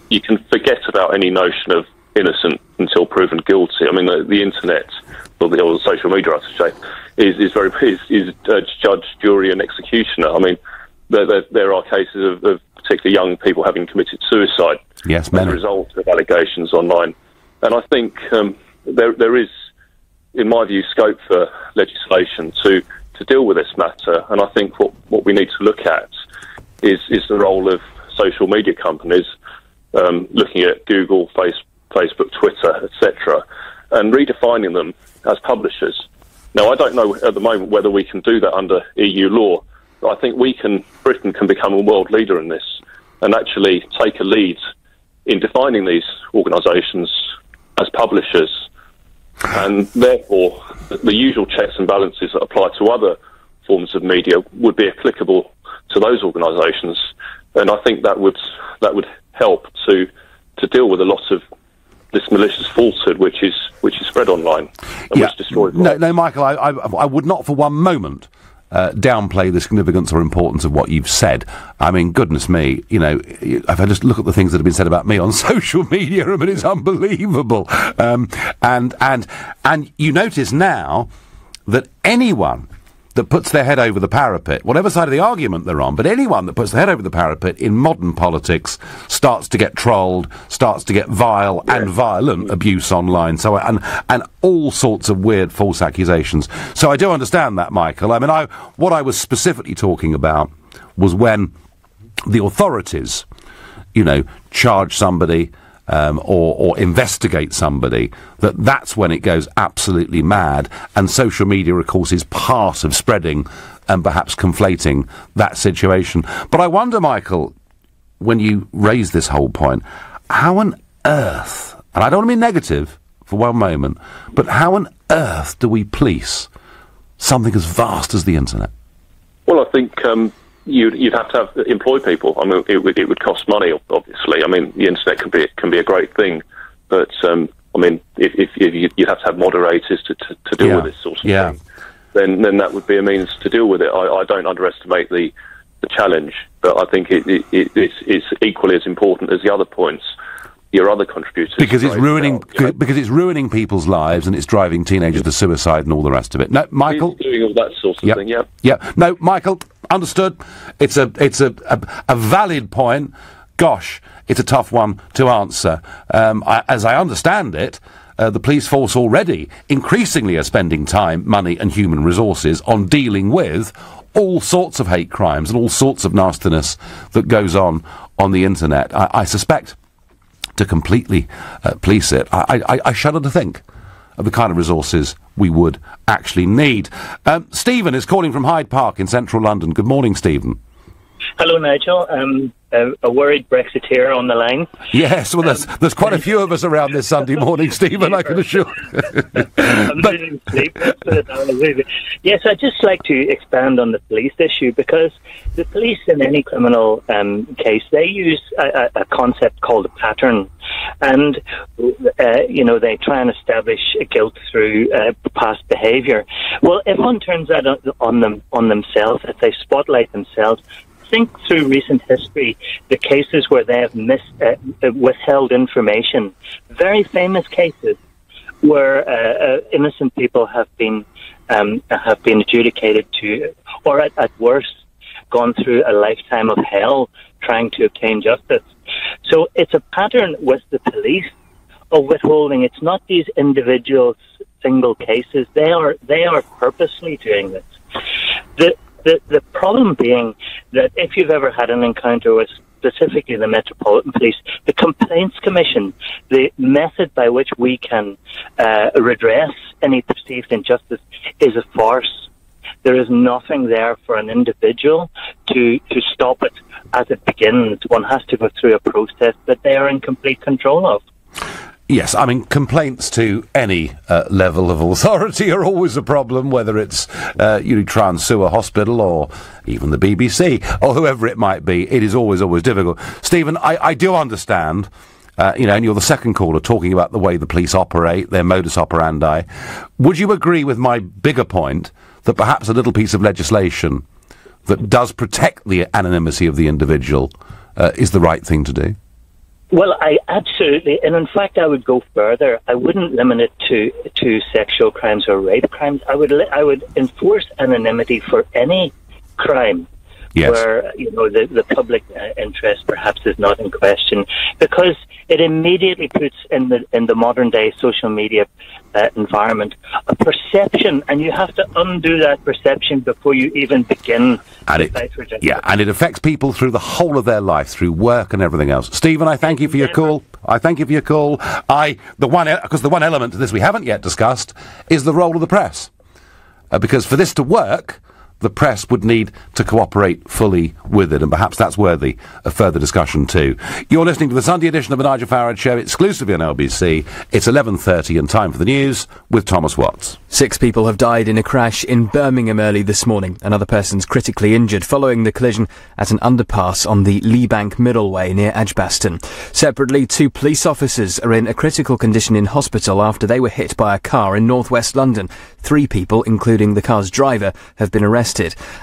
you can forget about any notion of innocent until proven guilty. I mean, the internet, or the social media, I should say, is judge, jury, and executioner. I mean, there are cases of particularly young people having committed suicide as a result of allegations online, and I think there is, in my view, scope for legislation to deal with this matter. And I think what we need to look at is the role of social media companies, looking at Google, Facebook, Twitter, etc., and redefining them as publishers. Now, I don't know at the moment whether we can do that under EU law, but I think Britain can become a world leader in this and actually take a lead in defining these organisations as publishers. And therefore, the usual checks and balances that apply to other forms of media would be applicable to those organisations. And I think that would help to deal with a lot of this malicious falsehood which is spread online and which destroys lives. No, Michael, I would not for one moment downplay the significance or importance of what you've said. I mean, goodness me, if I just look at the things that have been said about me on social media, I mean, it's unbelievable. And you notice now that anyone that puts their head over the parapet, whatever side of the argument they're on, but anyone that puts their head over the parapet in modern politics starts to get trolled, starts to get vile and violent abuse online, so and all sorts of weird false accusations. So I do understand that, Michael. I mean, what I was specifically talking about was when the authorities, charge somebody or investigate somebody, that's when it goes absolutely mad. And social media, of course, is part of spreading and perhaps conflating that situation. But I wonder, Michael, when you raise this whole point, how on earth, and I don't want to be negative for one moment, but how on earth do we police something as vast as the internet? Well, I think you'd have to employ people. I mean, it would cost money, obviously. I mean, the internet can be a great thing, but I mean, if you have to have moderators to deal with this sort of thing, then that would be a means to deal with it. I don't underestimate the challenge, but I think it's equally as important as the other points. Your other contributors, because it's ruining people's lives, and it's driving teenagers to suicide and all the rest of it. No, Michael, doing all that sort of thing. Yeah. No, Michael, understood. It's a valid point. Gosh, it's a tough one to answer. As I understand it, the police force already increasingly are spending time, money, and human resources on dealing with all sorts of hate crimes and all sorts of nastiness that goes on the internet. I suspect, to completely police it, I shudder to think of the kind of resources we would actually need. Stephen is calling from Hyde Park in central London. Good morning, Stephen. Hello, Nigel. A worried Brexiteer on the line. Yes, well, there's quite a few of us around this Sunday morning, Stephen, I can assure you. I'm losing sleep. Yes, I'd just like to expand on the police issue, because the police in any criminal case, they use a concept called a pattern. And, they try and establish a guilt through past behaviour. Well, if one turns that on themselves, if they spotlight themselves, think through recent history, the cases where they have withheld information, very famous cases where innocent people have been adjudicated to, or at worst, gone through a lifetime of hell trying to obtain justice. So it's a pattern with the police of withholding. It's not these individual single cases. They are purposely doing this. The problem being that if you've ever had an encounter with specifically the Metropolitan Police, the Complaints Commission, the method by which we can redress any perceived injustice is a farce. There is nothing there for an individual to stop it as it begins. One has to go through a process that they are in complete control of. Yes, I mean, complaints to any level of authority are always a problem, whether it's you try and sue a hospital or even the BBC or whoever it might be. It is always difficult. Stephen, I do understand, and you're the second caller talking about the way the police operate, their modus operandi. Would you agree with my bigger point that perhaps a little piece of legislation that does protect the anonymity of the individual is the right thing to do? Well, I absolutely, and in fact, I would go further. I wouldn't limit it to sexual crimes or rape crimes. I would enforce anonymity for any crime. Yes. Where the public interest perhaps is not in question, because it immediately puts in the modern day social media environment a perception, and you have to undo that perception before you even begin. And it affects people through the whole of their life, through work and everything else. Stephen, I thank you for your call. The one element to this we haven't yet discussed is the role of the press, because for this to work, the press would need to cooperate fully with it, and perhaps that's worthy of further discussion too. You're listening to the Sunday edition of the Nigel Farage Show, exclusively on LBC. It's 11:30 and time for the news with Thomas Watts. 6 people have died in a crash in Birmingham early this morning. Another person's critically injured following the collision at an underpass on the Lee Bank Middleway near Edgbaston. Separately, 2 police officers are in a critical condition in hospital after they were hit by a car in northwest London. 3 people, including the car's driver, have been arrested.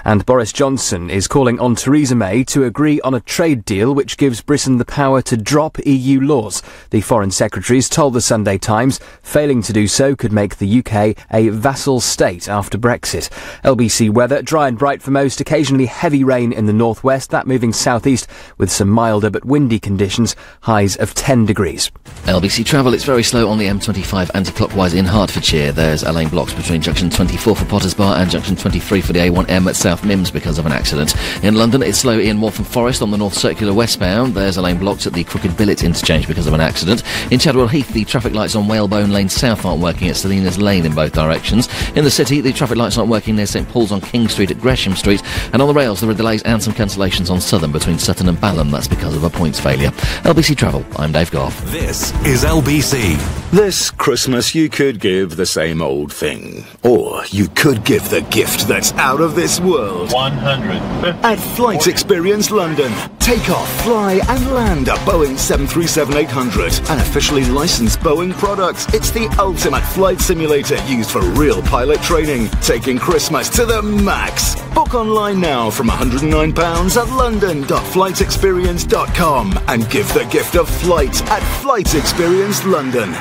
And Boris Johnson is calling on Theresa May to agree on a trade deal which gives Britain the power to drop EU laws. The Foreign Secretaries told the Sunday Times failing to do so could make the UK a vassal state after Brexit. LBC weather, dry and bright for most, occasionally heavy rain in the northwest, that moving southeast with some milder but windy conditions, highs of 10 degrees. LBC travel, it's very slow on the M25 anti-clockwise in Hertfordshire. There's a lane blocked between junction 24 for Potters Bar and junction 23 for the A1M at South Mims because of an accident. In London, it's slow in Waltham Forest on the North Circular westbound. There's a lane blocked at the Crooked Billet interchange because of an accident. In Chadwell Heath, the traffic lights on Whalebone Lane South aren't working at Salinas Lane in both directions. In the city, the traffic lights aren't working near St Paul's on King Street at Gresham Street. And on the rails, there are delays and some cancellations on Southern between Sutton and Balham. That's because of a points failure. LBC Travel, I'm Dave Goff. This is LBC. This Christmas you could give the same old thing. Or you could give the gift that's out of this world. 100. At Flight Experience London, take off, fly and land a Boeing 737-800, an officially licensed Boeing product. It's the ultimate flight simulator used for real pilot training, taking Christmas to the max. Book online now from £109 at london.flightexperience.com and give the gift of flight at Flight Experience London.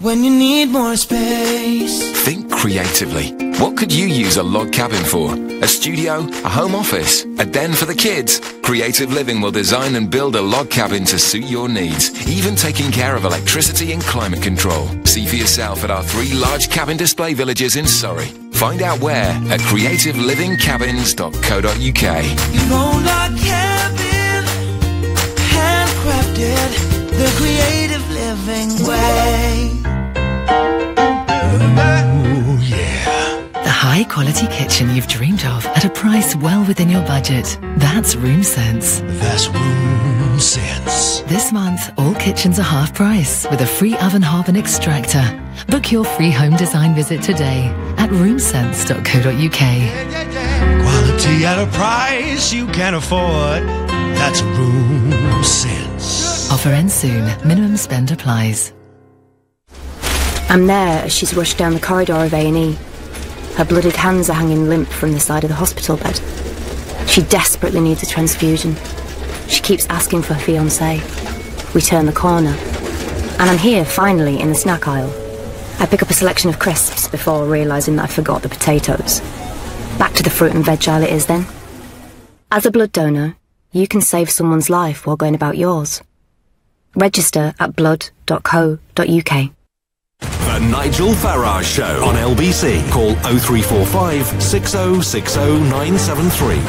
When you need more space. Think creatively. What could you use a log cabin for? A studio? A home office? A den for the kids? Creative Living will design and build a log cabin to suit your needs, even taking care of electricity and climate control. See for yourself at our 3 large cabin display villages in Surrey. Find out where at creativelivingcabins.co.uk. Your own log cabin, handcrafted, the creative living way. The high-quality kitchen you've dreamed of at a price well within your budget. That's Room Sense. That's Room Sense. This month, all kitchens are half price with a free oven hob and extractor. Book your free home design visit today at roomsense.co.uk. Quality at a price you can afford. That's Room Sense. Offer ends soon. Minimum spend applies. I'm there as she's rushed down the corridor of A&E. Her blooded hands are hanging limp from the side of the hospital bed. She desperately needs a transfusion. She keeps asking for her fiancé. We turn the corner, and I'm here, finally, in the snack aisle. I pick up a selection of crisps before realising that I forgot the potatoes. Back to the fruit and veg aisle it is then. As a blood donor, you can save someone's life while going about yours. Register at blood.co.uk. The Nigel Farage Show on LBC. Call 0345 6060 973.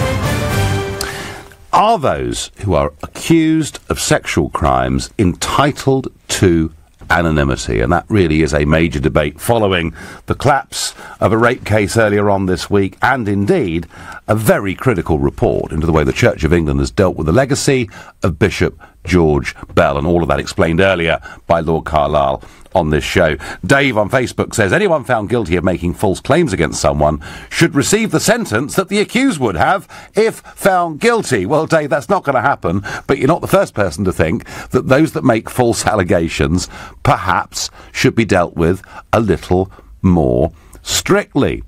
Are those who are accused of sexual crimes entitled to anonymity? And that really is a major debate following the collapse of a rape case earlier on this week, and indeed a very critical report into the way the Church of England has dealt with the legacy of Bishop George Bell, and all of that explained earlier by Lord Carlisle on this show. Dave on Facebook says, anyone found guilty of making false claims against someone should receive the sentence that the accused would have if found guilty. Well, Dave, that's not going to happen, but you're not the first person to think that those that make false allegations perhaps should be dealt with a little more strictly.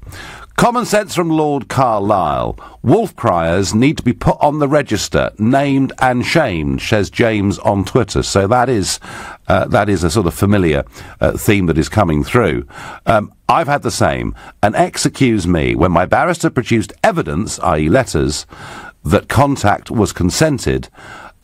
Common sense from Lord Carlisle. Wolf criers need to be put on the register, named and shamed, says James on Twitter. So that is a sort of familiar theme that is coming through. I've had the same. An ex accused me when my barrister produced evidence, i.e. letters, that contact was consented.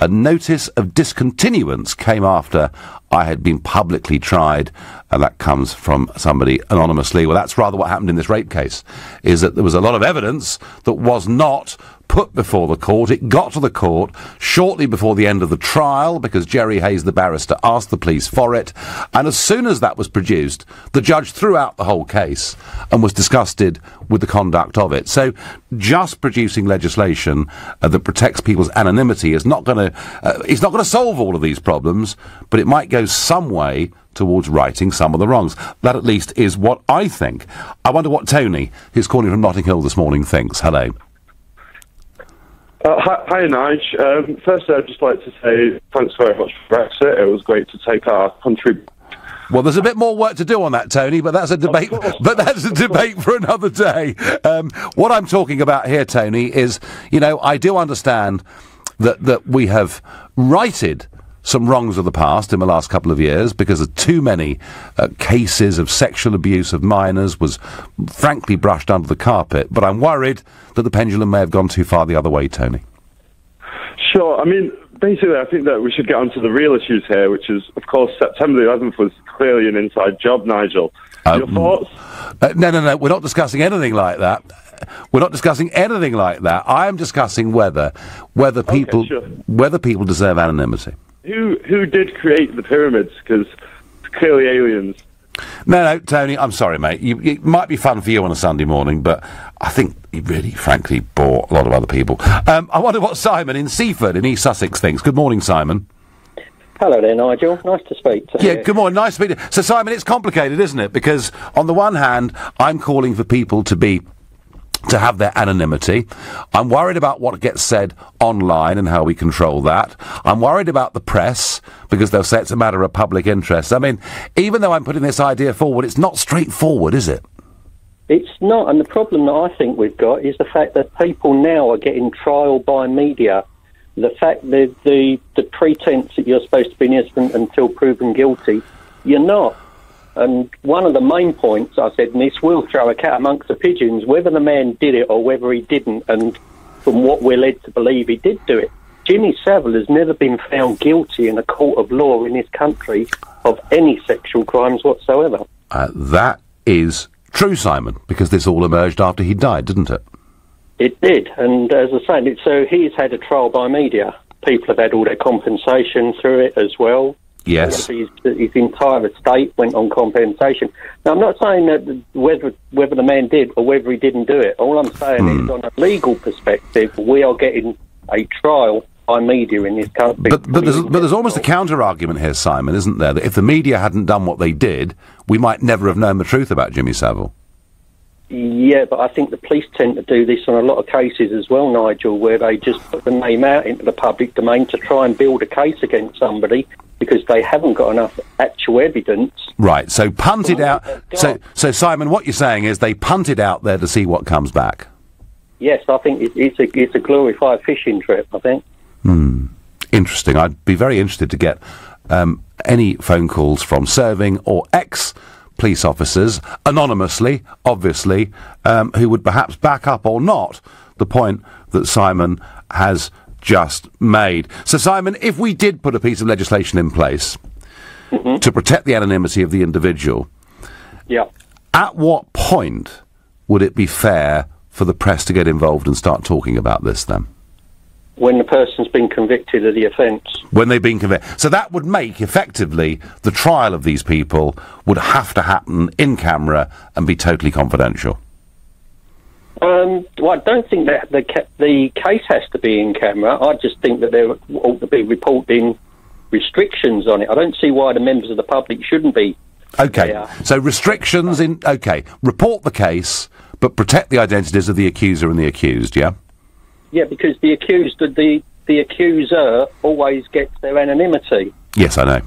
A notice of discontinuance came after I had been publicly tried, and that comes from somebody anonymously. Well, that's rather what happened in this rape case, is that there was a lot of evidence that was not put before the court. It got to the court shortly before the end of the trial because Jerry Hayes, the barrister, asked the police for it, and as soon as that was produced, the judge threw out the whole case and was disgusted with the conduct of it. So just producing legislation that protects people's anonymity is not going to solve all of these problems, but it might go some way towards righting some of the wrongs. That at least is what I think. I wonder what Tony, who's calling from Notting Hill this morning, thinks. Hello. Hi, Nige. Firstly, I'd just like to say thanks very much for Brexit. It was great to take our country. Well, there's a bit more work to do on that, Tony, but that's a debate. For another day. What I'm talking about here, Tony, is, I do understand that we have righted some wrongs of the past in the last couple of years because of too many cases of sexual abuse of minors was frankly brushed under the carpet. But I'm worried that the pendulum may have gone too far the other way, Tony. Sure. I mean, basically, I think that we should get onto the real issues here, which is, of course, September the 11th was clearly an inside job, Nigel. Your thoughts? No. We're not discussing anything like that. I am discussing whether people deserve anonymity. Who did create the pyramids? Because it's clearly aliens. No, Tony, I'm sorry, mate. It might be fun for you on a Sunday morning, but I think you really, frankly, bore a lot of other people. I wonder what Simon in Seaford in East Sussex thinks. Good morning, Simon. Hello there, Nigel. Nice to speak to you. Yeah, good morning. Nice to speak to you. So, Simon, it's complicated, isn't it? Because on the one hand, I'm calling for people to have their anonymity. I'm worried about what gets said online and how we control that. I'm worried about the press because they'll say it's a matter of public interest. I mean, even though I'm putting this idea forward, it's not straightforward, is it? It's not, and the problem that I think we've got is the fact that people now are getting trial by media. The fact that the pretense that you're supposed to be innocent until proven guilty, you're not. And one of the main points I said, and this will throw a cat amongst the pigeons, whether the man did it or whether he didn't, and from what we're led to believe he did do it, Jimmy Savile has never been found guilty in a court of law in this country of any sexual crimes whatsoever. That is true, Simon, because this all emerged after he died, didn't it? It did, and as I say, so he's had a trial by media. People have had all their compensation through it as well. Yes. His entire estate went on compensation. Now, I'm not saying that whether the man did or whether he didn't do it. All I'm saying is, on a legal perspective, we are getting a trial by media in this country. But there's almost a counter-argument here, Simon, isn't there? That if the media hadn't done what they did, we might never have known the truth about Jimmy Savile. Yeah, but I think the police tend to do this on a lot of cases as well, Nigel, where they just put the name out into the public domain to try and build a case against somebody because they haven't got enough actual evidence. Right, so punt it out. So Simon, what you're saying is they punt it out there to see what comes back. yes, I think it's a glorified fishing trip, I think. Interesting. I'd be very interested to get any phone calls from serving or ex-police officers, anonymously, obviously, who would perhaps back up or not the point that Simon has just made. So, Simon, if we did put a piece of legislation in place to protect the anonymity of the individual, at what point would it be fair for the press to get involved and start talking about this then? When the person's been convicted of the offence. When they've been convicted. So that would make, effectively, the trial of these people would have to happen in camera and be totally confidential. Well, I don't think that the case has to be in camera. I just think that there ought to be reporting restrictions on it. I don't see why the members of the public shouldn't be. Okay, so restrictions in... Okay, report the case, but protect the identities of the accuser and the accused, yeah? Yeah, because the accused, the accuser always gets their anonymity. Yes, I know.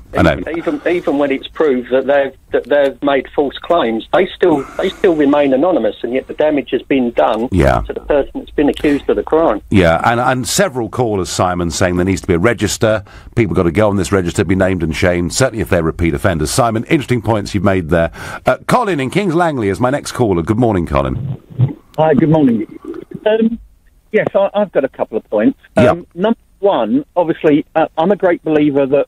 Even when it's proved that they've made false claims, they still remain anonymous, and yet the damage has been done to the person that's been accused of the crime. Yeah, and several callers, Simon, saying there needs to be a register. People got to go on this register, be named and shamed, certainly if they're repeat offenders. Simon, interesting points you've made there. Colin in Kings Langley is my next caller. Good morning, Colin. Hi, good morning. Yes, I've got a couple of points. Number one, obviously, I'm a great believer that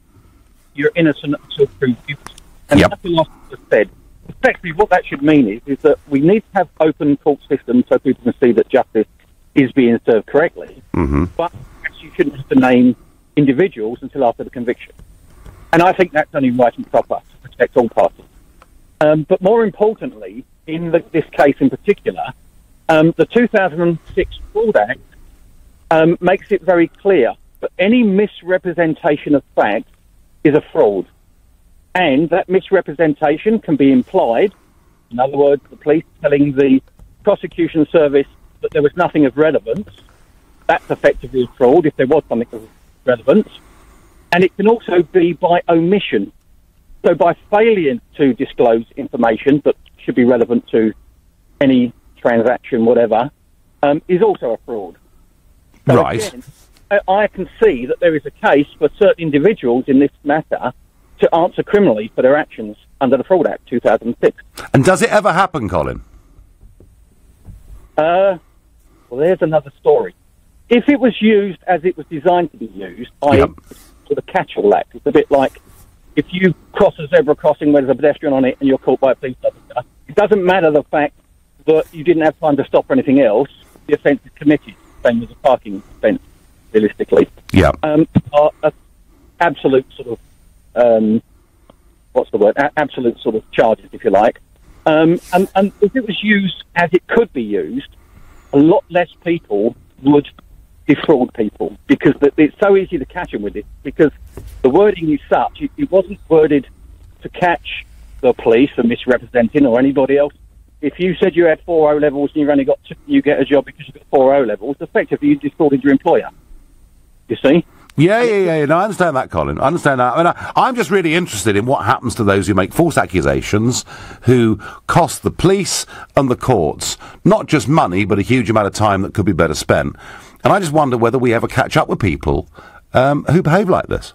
you're innocent until proved guilty. And nothing else was said. Effectively, what that should mean is that we need to have open court systems so people can see that justice is being served correctly. But you shouldn't have to name individuals until after the conviction. And I think that's only right and proper to protect all parties. But more importantly, in this case in particular, the 2006 Fraud Act makes it very clear that any misrepresentation of fact is a fraud. And that misrepresentation can be implied. In other words, the police telling the prosecution service that there was nothing of relevance. That's effectively a fraud if there was something of relevance. And it can also be by omission. So by failing to disclose information that should be relevant to any transaction, whatever, is also a fraud. So right. Again, I can see that there is a case for certain individuals in this matter to answer criminally for their actions under the Fraud Act 2006. And does it ever happen, Colin? Well, there's another story. If it was used as it was designed to be used, for the catch-all act, it's a bit like if you cross a zebra crossing where there's a pedestrian on it and you're caught by a police officer, it doesn't matter the fact that you didn't have time to stop or anything else, the offence is committed, same as a parking offence, realistically. Absolute sort of, absolute sort of charges, if you like. And if it was used as it could be used, a lot less people would defraud people, because it's so easy to catch them with it, because the wording is such, it wasn't worded to catch the police for misrepresenting or anybody else. If you said you had 4 O-levels and you've only got 2, you get a job because you've got 4 O-levels, effectively you defrauded your employer. You see? Yeah. No, I understand that, Colin. I understand that. I mean, I'm just really interested in what happens to those who make false accusations, who cost the police and the courts not just money, but a huge amount of time that could be better spent. And I just wonder whether we ever catch up with people who behave like this.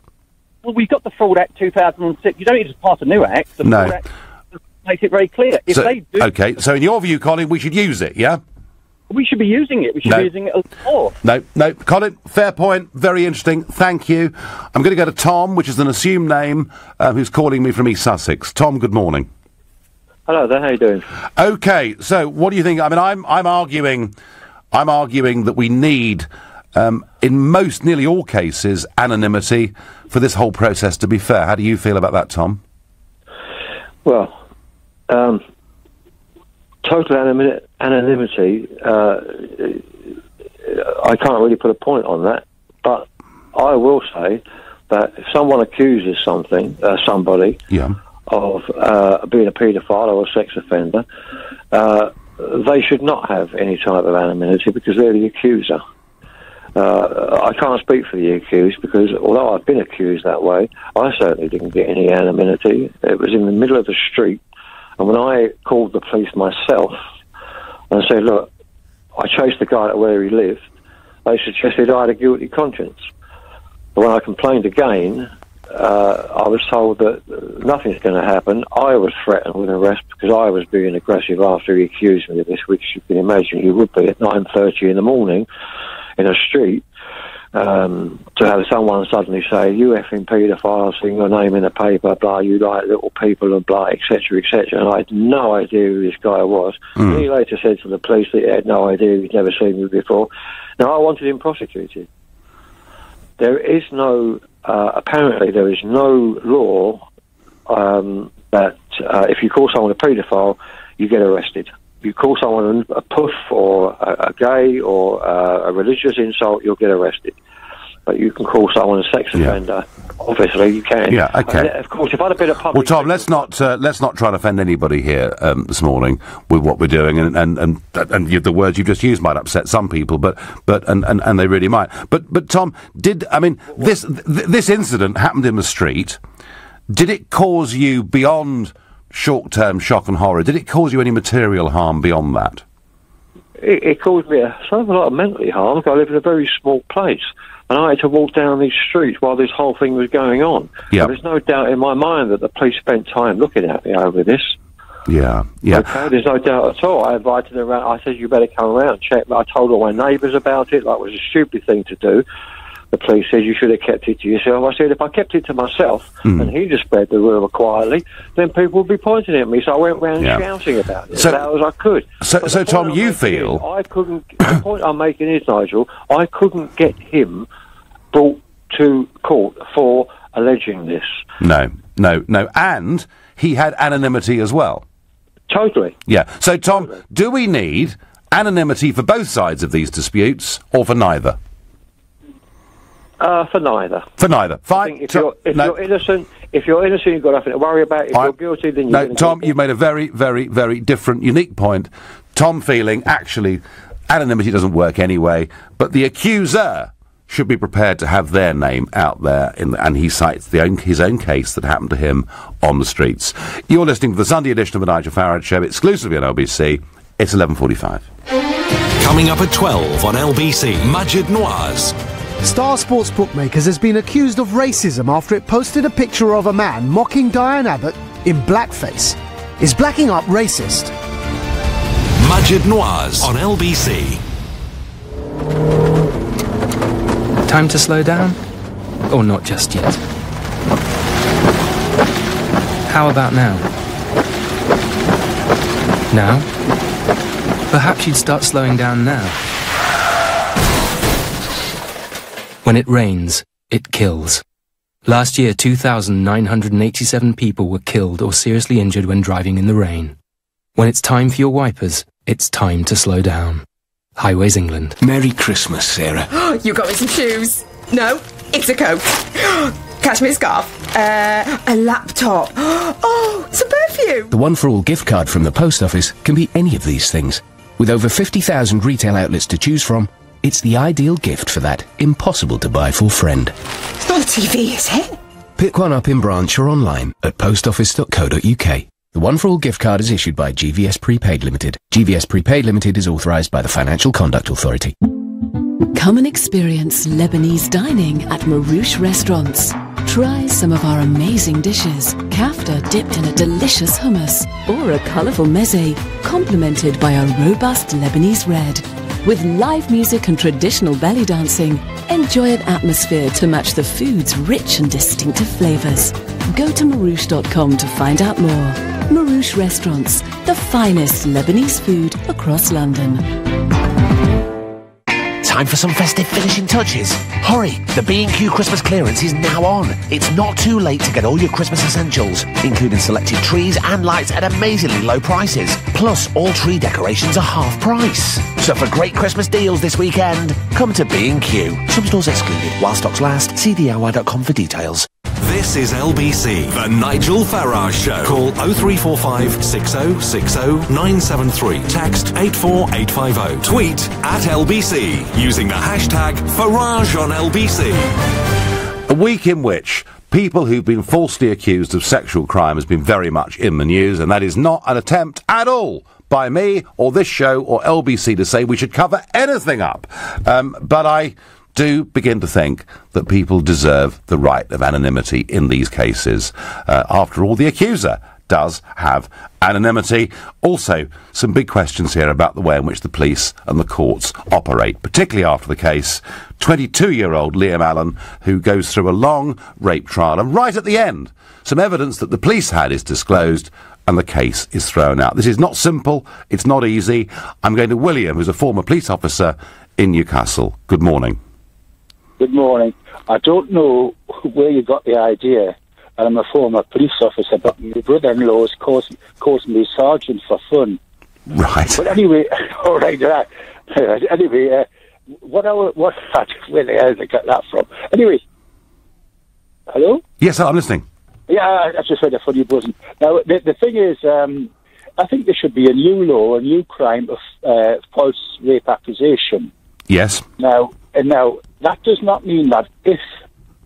Well, we've got the Fraud Act 2006. You don't need to pass a new act. The Fraud Act makes it very clear. If they do... Okay, so in your view, Colin, we should use it, yeah? We should be using it. We should be using it a lot more. No, Colin, fair point. Very interesting. Thank you. I'm going to go to Tom, which is an assumed name, who's calling me from East Sussex. Tom, good morning. Hello there. How you doing? Okay, so what do you think? I mean, I'm arguing that we need, in nearly all cases, anonymity for this whole process to be fair. How do you feel about that, Tom? Well, total anonymity, I can't really put a point on that, but I will say that if someone accuses somebody of being a paedophile or a sex offender, they should not have any type of anonymity because they're the accuser. I can't speak for the accused because although I've been accused that way, I certainly didn't get any anonymity. It was in the middle of the street, and when I called the police myself and said, look, I chased the guy to where he lived. They suggested I had a guilty conscience. But when I complained again, I was told that nothing's going to happen. I was threatened with arrest because I was being aggressive after he accused me of this, which you can imagine he would be at 9:30 in the morning in a street. To have someone suddenly say, "You effing paedophile, seeing your name in the paper, blah, you like little people," and blah, etc., etc. And I had no idea who this guy was. He later said to the police that he had no idea, he'd never seen me before. Now, I wanted him prosecuted. There is no, apparently there is no law that if you call someone a paedophile, you get arrested. You call someone a puff or a gay or a religious insult, you'll get arrested. But you can call someone a sex offender. Obviously, you can. Yeah, okay. Of course, if I'd have been a public... Well, Tom, let's not try to offend anybody here this morning with what we're doing, and the words you just used might upset some people, but they really might. But Tom, this incident happened in the street. Did it cause you beyond short-term shock and horror? Did it cause you any material harm beyond that? It caused me a lot of mentally harm, because I live in a very small place, and I had to walk down these streets while this whole thing was going on. Yeah. There's no doubt in my mind that the police spent time looking at me over this. Yeah. Okay, there's no doubt at all. I invited them around. I said, "You better come around and check." I told all my neighbours about it. That was a stupid thing to do. The police said, "You should have kept it to yourself." I said, if I kept it to myself and he just spread the rumour quietly, then people would be pointing at me. So I went round shouting about it as loud as I could. So Tom, you feel... I couldn't... The point I'm making is, Nigel, I couldn't get him brought to court for alleging this. No. And he had anonymity as well. Totally. Yeah. So, Tom, do we need anonymity for both sides of these disputes, or for neither? For neither. For neither. Fine. If you're innocent, you've got nothing to worry about. If you're guilty, then you're... No, Tom, you've made a very, very, very different, unique point. Tom feeling, actually, anonymity doesn't work anyway, but the accuser should be prepared to have their name out there, and he cites his own case that happened to him on the streets. You're listening to the Sunday edition of the Nigel Farage Show, exclusively on LBC. It's 11:45. Coming up at 12 on LBC, Majid Nawaz. Star Sports Bookmakers has been accused of racism after it posted a picture of a man mocking Diane Abbott in blackface. Is blacking up racist? Majid Nawaz on LBC. Time to slow down? Or not just yet? How about now? Now? Perhaps you'd start slowing down now. When it rains, it kills. Last year, 2,987 people were killed or seriously injured when driving in the rain. When it's time for your wipers, it's time to slow down. Highways England. Merry Christmas, Sarah. You got me some shoes. No, it's a coat. Cashmere scarf. A laptop. Oh, some perfume. The One for All gift card from the post office can be any of these things. With over 50,000 retail outlets to choose from, it's the ideal gift for that impossible-to-buy-for friend. It's not a TV, is it? Pick one up in branch or online at postoffice.co.uk. The One for All gift card is issued by GVS Prepaid Limited. GVS Prepaid Limited is authorised by the Financial Conduct Authority. Come and experience Lebanese dining at Marouche Restaurants. Try some of our amazing dishes, kafta dipped in a delicious hummus, or a colourful meze, complemented by a robust Lebanese red. With live music and traditional belly dancing, enjoy an atmosphere to match the food's rich and distinctive flavours. Go to Marouche.com to find out more. Marouche Restaurants, the finest Lebanese food across London. Time for some festive finishing touches. Hurry, the B&Q Christmas clearance is now on. It's not too late to get all your Christmas essentials, including selected trees and lights at amazingly low prices. Plus, all tree decorations are half price. So for great Christmas deals this weekend, come to B&Q. Some stores excluded. While stocks last, see DIY.com for details. This is LBC, the Nigel Farage Show. Call 0345 6060 973. Text 84850. Tweet at LBC using the hashtag Farage on LBC. A week in which people who've been falsely accused of sexual crime has been very much in the news, and that is not an attempt at all by me or this show or LBC to say we should cover anything up. But I do begin to think that people deserve the right of anonymity in these cases. After all, the accuser does have anonymity. Also, some big questions here about the way in which the police and the courts operate, particularly after the case 22-year-old Liam Allen, who goes through a long rape trial, and right at the end, some evidence that the police had is disclosed and the case is thrown out. This is not simple, it's not easy. I'm going to William, who's a former police officer in Newcastle. Good morning. Good morning. I don't know where you got the idea. I'm a former police officer, but my brother-in-law is calls me sergeant for fun. Right. But anyway, all right. Anyway, where the hell did I get that from? Anyway, hello? Yes, I'm listening. Yeah, I just heard a funny buzzing. Now, the thing is, I think there should be a new law, a new crime of false rape accusation. Yes. Now, that does not mean that if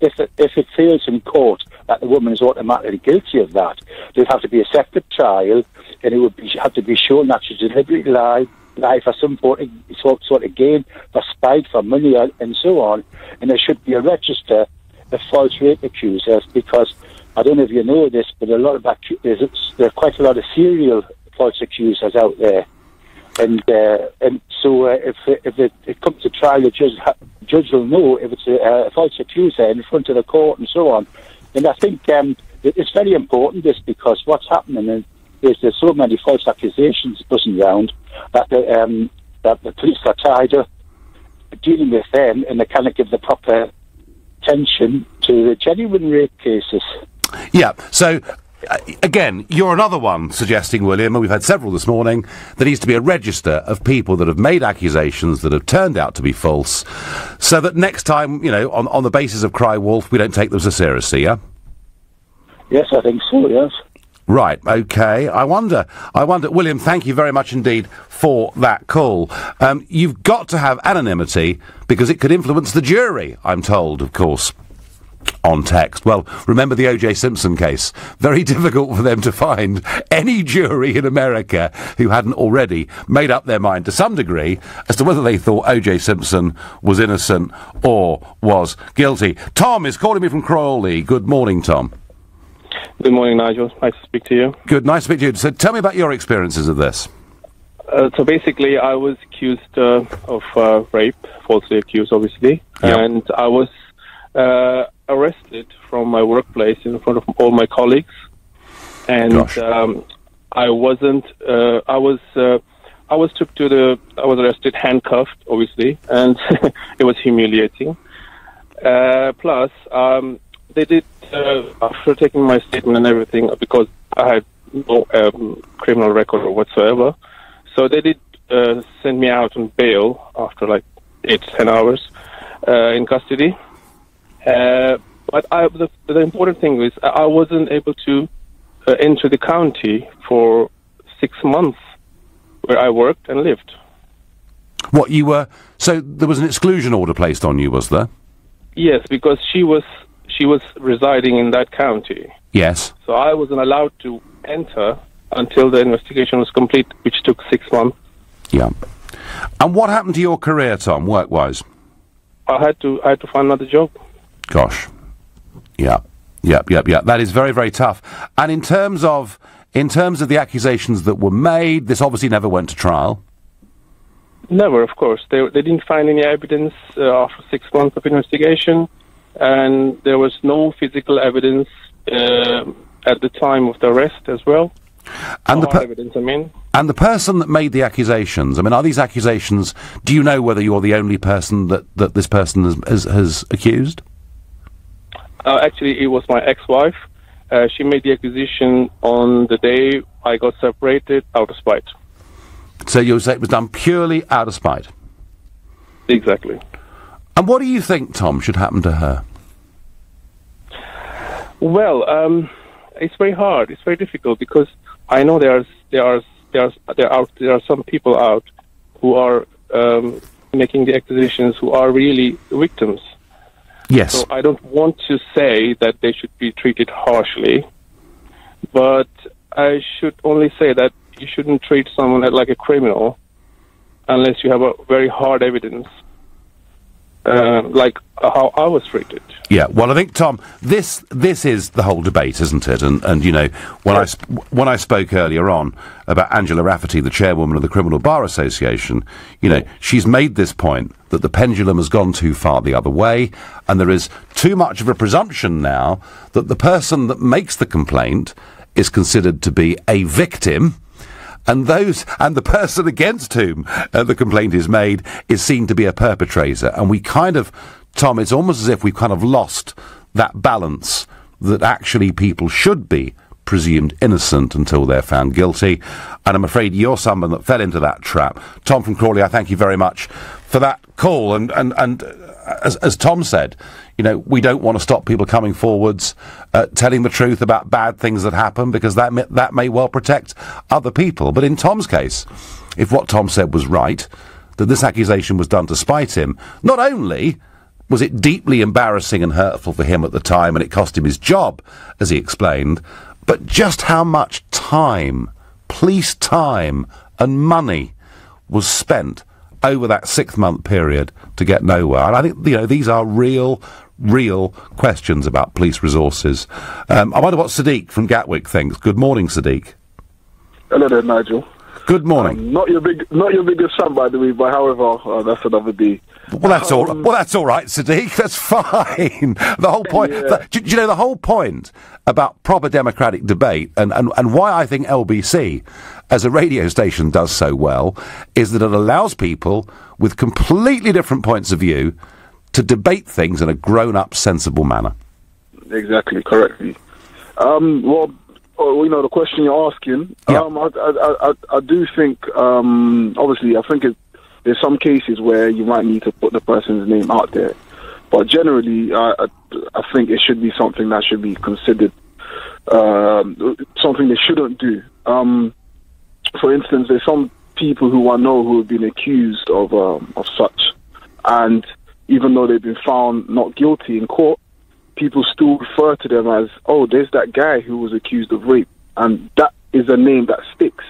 it fails in court, that the woman is automatically guilty of that. There'd have to be a separate trial, and it would have to be shown that she deliberately lied for some sort of gain, for spite, for money, and so on. And there should be a register of false rape accusers, because I don't know if you know this, but there are quite a lot of serial false accusers out there. And so if it comes to trial, the judge will know if it's a false accuser in front of the court and so on. And I think it's very important, this, because what's happening is there's so many false accusations buzzing around that the police are tired of dealing with them, and they cannot give the proper attention to the genuine rape cases. Yeah, so again, you're another one suggesting, William, and we've had several this morning, there needs to be a register of people that have made accusations that have turned out to be false, so that next time, on the basis of cry wolf, we don't take them so seriously, yeah? Yes, I think so, yes. Right, okay. I wonder, William, thank you very much indeed for that call. You've got to have anonymity because it could influence the jury, I'm told, of course, on text. Well, remember the O.J. Simpson case. Very difficult for them to find any jury in America who hadn't already made up their mind to some degree as to whether they thought O.J. Simpson was innocent or was guilty. Tom is calling me from Crawley. Good morning, Tom. Good morning, Nigel. Nice to speak to you. Good, nice to speak to you. So tell me about your experiences of this. So basically, I was accused of rape, falsely accused, obviously, and I was arrested from my workplace in front of all my colleagues, and I was arrested, handcuffed, obviously, and it was humiliating. Plus, they did, after taking my statement and everything, because I had no criminal record whatsoever, so they did send me out on bail after like 8-10 hours in custody. But the important thing is I wasn't able to enter the county for 6 months where I worked and lived. What, you were... So there was an exclusion order placed on you, was there? Yes, because she was residing in that county. Yes. So I wasn't allowed to enter until the investigation was complete, which took 6 months. Yeah. And what happened to your career, Tom, work-wise? I had to find another job. Gosh. Yeah. That is very, very tough. And in terms of the accusations that were made, this obviously never went to trial. Never, of course. They didn't find any evidence after 6 months of investigation, and there was no physical evidence at the time of the arrest as well. And evidence, I mean. And the person that made the accusations, I mean, are these accusations, do you know whether you're the only person that this person has accused? Actually, it was my ex-wife. She made the accusation on the day I got separated out of spite. So you say it was done purely out of spite? Exactly. And what do you think, Tom, should happen to her? Well, it's very hard. It's very difficult because I know there are some people out who are making the accusations who are really victims. Yes. So I don't want to say that they should be treated harshly, but I should only say that you shouldn't treat someone like a criminal unless you have a very hard evidence, like how I was treated. Yeah, well, I think, Tom, this is the whole debate, isn't it? And you know, when I spoke earlier on about Angela Rafferty, the chairwoman of the Criminal Bar Association, you know, she's made this point that the pendulum has gone too far the other way, and there is too much of a presumption now that the person that makes the complaint is considered to be a victim, and the person against whom the complaint is made is seen to be a perpetrator. And we kind of, Tom, it's almost as if we've kind of lost that balance that actually people should be presumed innocent until they're found guilty. And I'm afraid you're someone that fell into that trap. Tom from Crawley, I thank you very much for that call. And as Tom said, you know, we don't want to stop people coming forwards, telling the truth about bad things that happen, because that may well protect other people. But in Tom's case, if what Tom said was right, that this accusation was done to spite him, not only was it deeply embarrassing and hurtful for him at the time, and it cost him his job, as he explained, but just how much time, police time and money was spent over that 6-month period to get nowhere. And I think, you know, these are real questions about police resources. I wonder what Sadiq from Gatwick thinks. Good morning, Sadiq. Hello there, Nigel. Good morning. Not your biggest fan, by the way, but however, that's another day. Well, that's all right, Sadiq. That's fine. The whole point. Yeah. Do you know the whole point about proper democratic debate, and why I think LBC, as a radio station, does so well, is that it allows people with completely different points of view to debate things in a grown-up, sensible manner. Exactly, correctly. Well, you know, the question you're asking, I do think, obviously, I think there's some cases where you might need to put the person's name out there. But generally, I think it should be something that should be considered, something they shouldn't do. For instance, there's some people who I know who have been accused of such, and even though they've been found not guilty in court, people still refer to them as, oh, there's that guy who was accused of rape, and that is a name that sticks.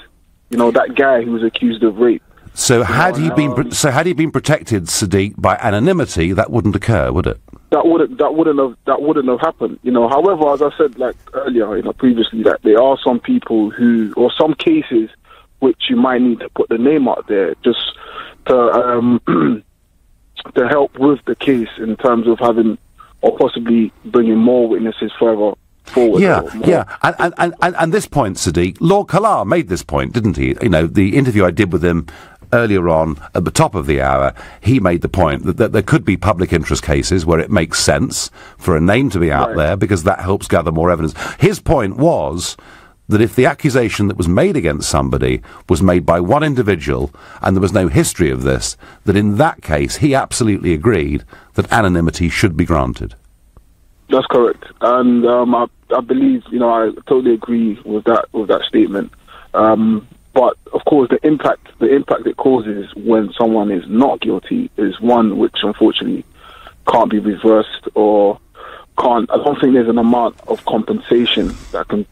You know, that guy who was accused of rape. So had he been protected, Sadiq, by anonymity, that wouldn't occur, would it? That wouldn't have happened. You know, however, as I said like earlier, you know, previously, that there are some people who, or some cases, which you might need to put the name out there just to to help with the case in terms of having or possibly bringing more witnesses further forward. And this point, Sadiq, Lord Kalar made this point, didn't he? You know, the interview I did with him earlier on at the top of the hour, he made the point that there could be public interest cases where it makes sense for a name to be out there because that helps gather more evidence. His point was that if the accusation that was made against somebody was made by one individual and there was no history of this, that in that case he absolutely agreed that anonymity should be granted. That's correct, and I believe, you know, I totally agree with that statement. But of course, the impact it causes when someone is not guilty is one which unfortunately can't be reversed or can't. I don't think there's an amount of compensation that can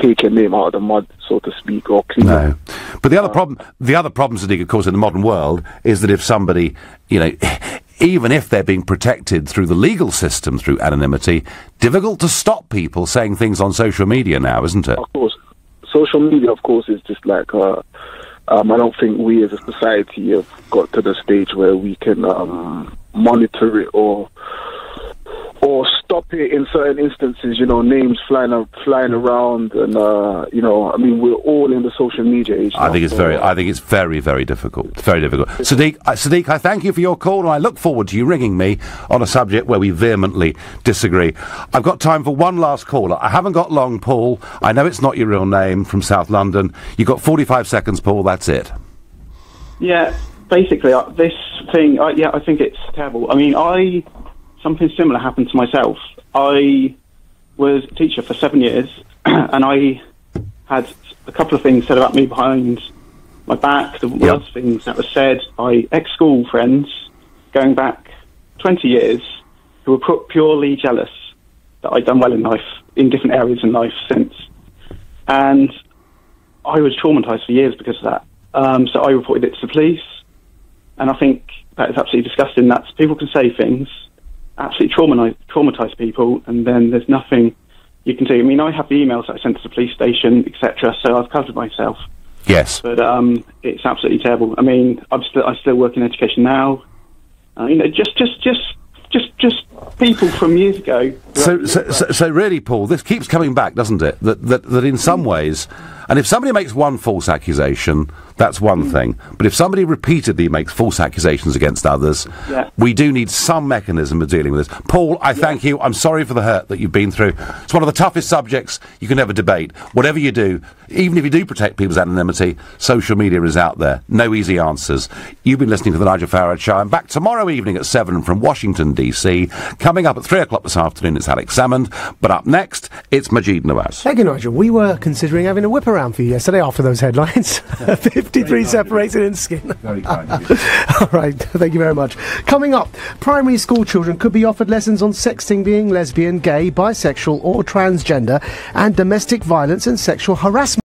take a name out of the mud, so to speak, or clean it. But the other problem, Sadiq, of course, in the modern world, is that if somebody, you know, even if they're being protected through the legal system, through anonymity, difficult to stop people saying things on social media now, isn't it? Of course. Social media, of course, is just like, I don't think we as a society have got to the stage where we can monitor it or stop it in certain instances, you know, names flying around, and you know, I mean, we're all in the social media age now. I think it's very, very difficult. Very difficult. Sadiq, I thank you for your call, and I look forward to you ringing me on a subject where we vehemently disagree. I've got time for one last caller. I haven't got long, Paul. I know it's not your real name, from South London. You've got 45 seconds, Paul. That's it. Yeah, basically, this thing, I think it's terrible. I mean, something similar happened to myself. I was a teacher for 7 years, and I had a couple of things said about me behind my back. There were things that were said by ex-school friends going back 20 years who were purely jealous that I'd done well in life, in different areas in life since. And I was traumatised for years because of that. So I reported it to the police, and I think that is absolutely disgusting. That people can say things, absolutely traumatise people, and then there's nothing you can do. I mean, I have the emails that I sent to the police station, etc. So I've covered myself. Yes, but it's absolutely terrible. I mean, I still work in education now. You know, just people from years ago. So really, Paul, this keeps coming back, doesn't it? That in some ways, and if somebody makes one false accusation, that's one thing. But if somebody repeatedly makes false accusations against others, we do need some mechanism of dealing with this. Paul, I thank you. I'm sorry for the hurt that you've been through. It's one of the toughest subjects you can ever debate. Whatever you do, even if you do protect people's anonymity, social media is out there. No easy answers. You've been listening to The Nigel Farage Show. I'm back tomorrow evening at 7 from Washington, D.C. Coming up at 3 o'clock this afternoon, it's Alex Salmond. But up next, it's Majid Nawaz. Thank you, Nigel. We were considering having a whip around for you yesterday after those headlines. 53 separated in skin. Very kind. All right, thank you very much. Coming up, primary school children could be offered lessons on sexting, being lesbian, gay, bisexual or transgender, and domestic violence and sexual harassment.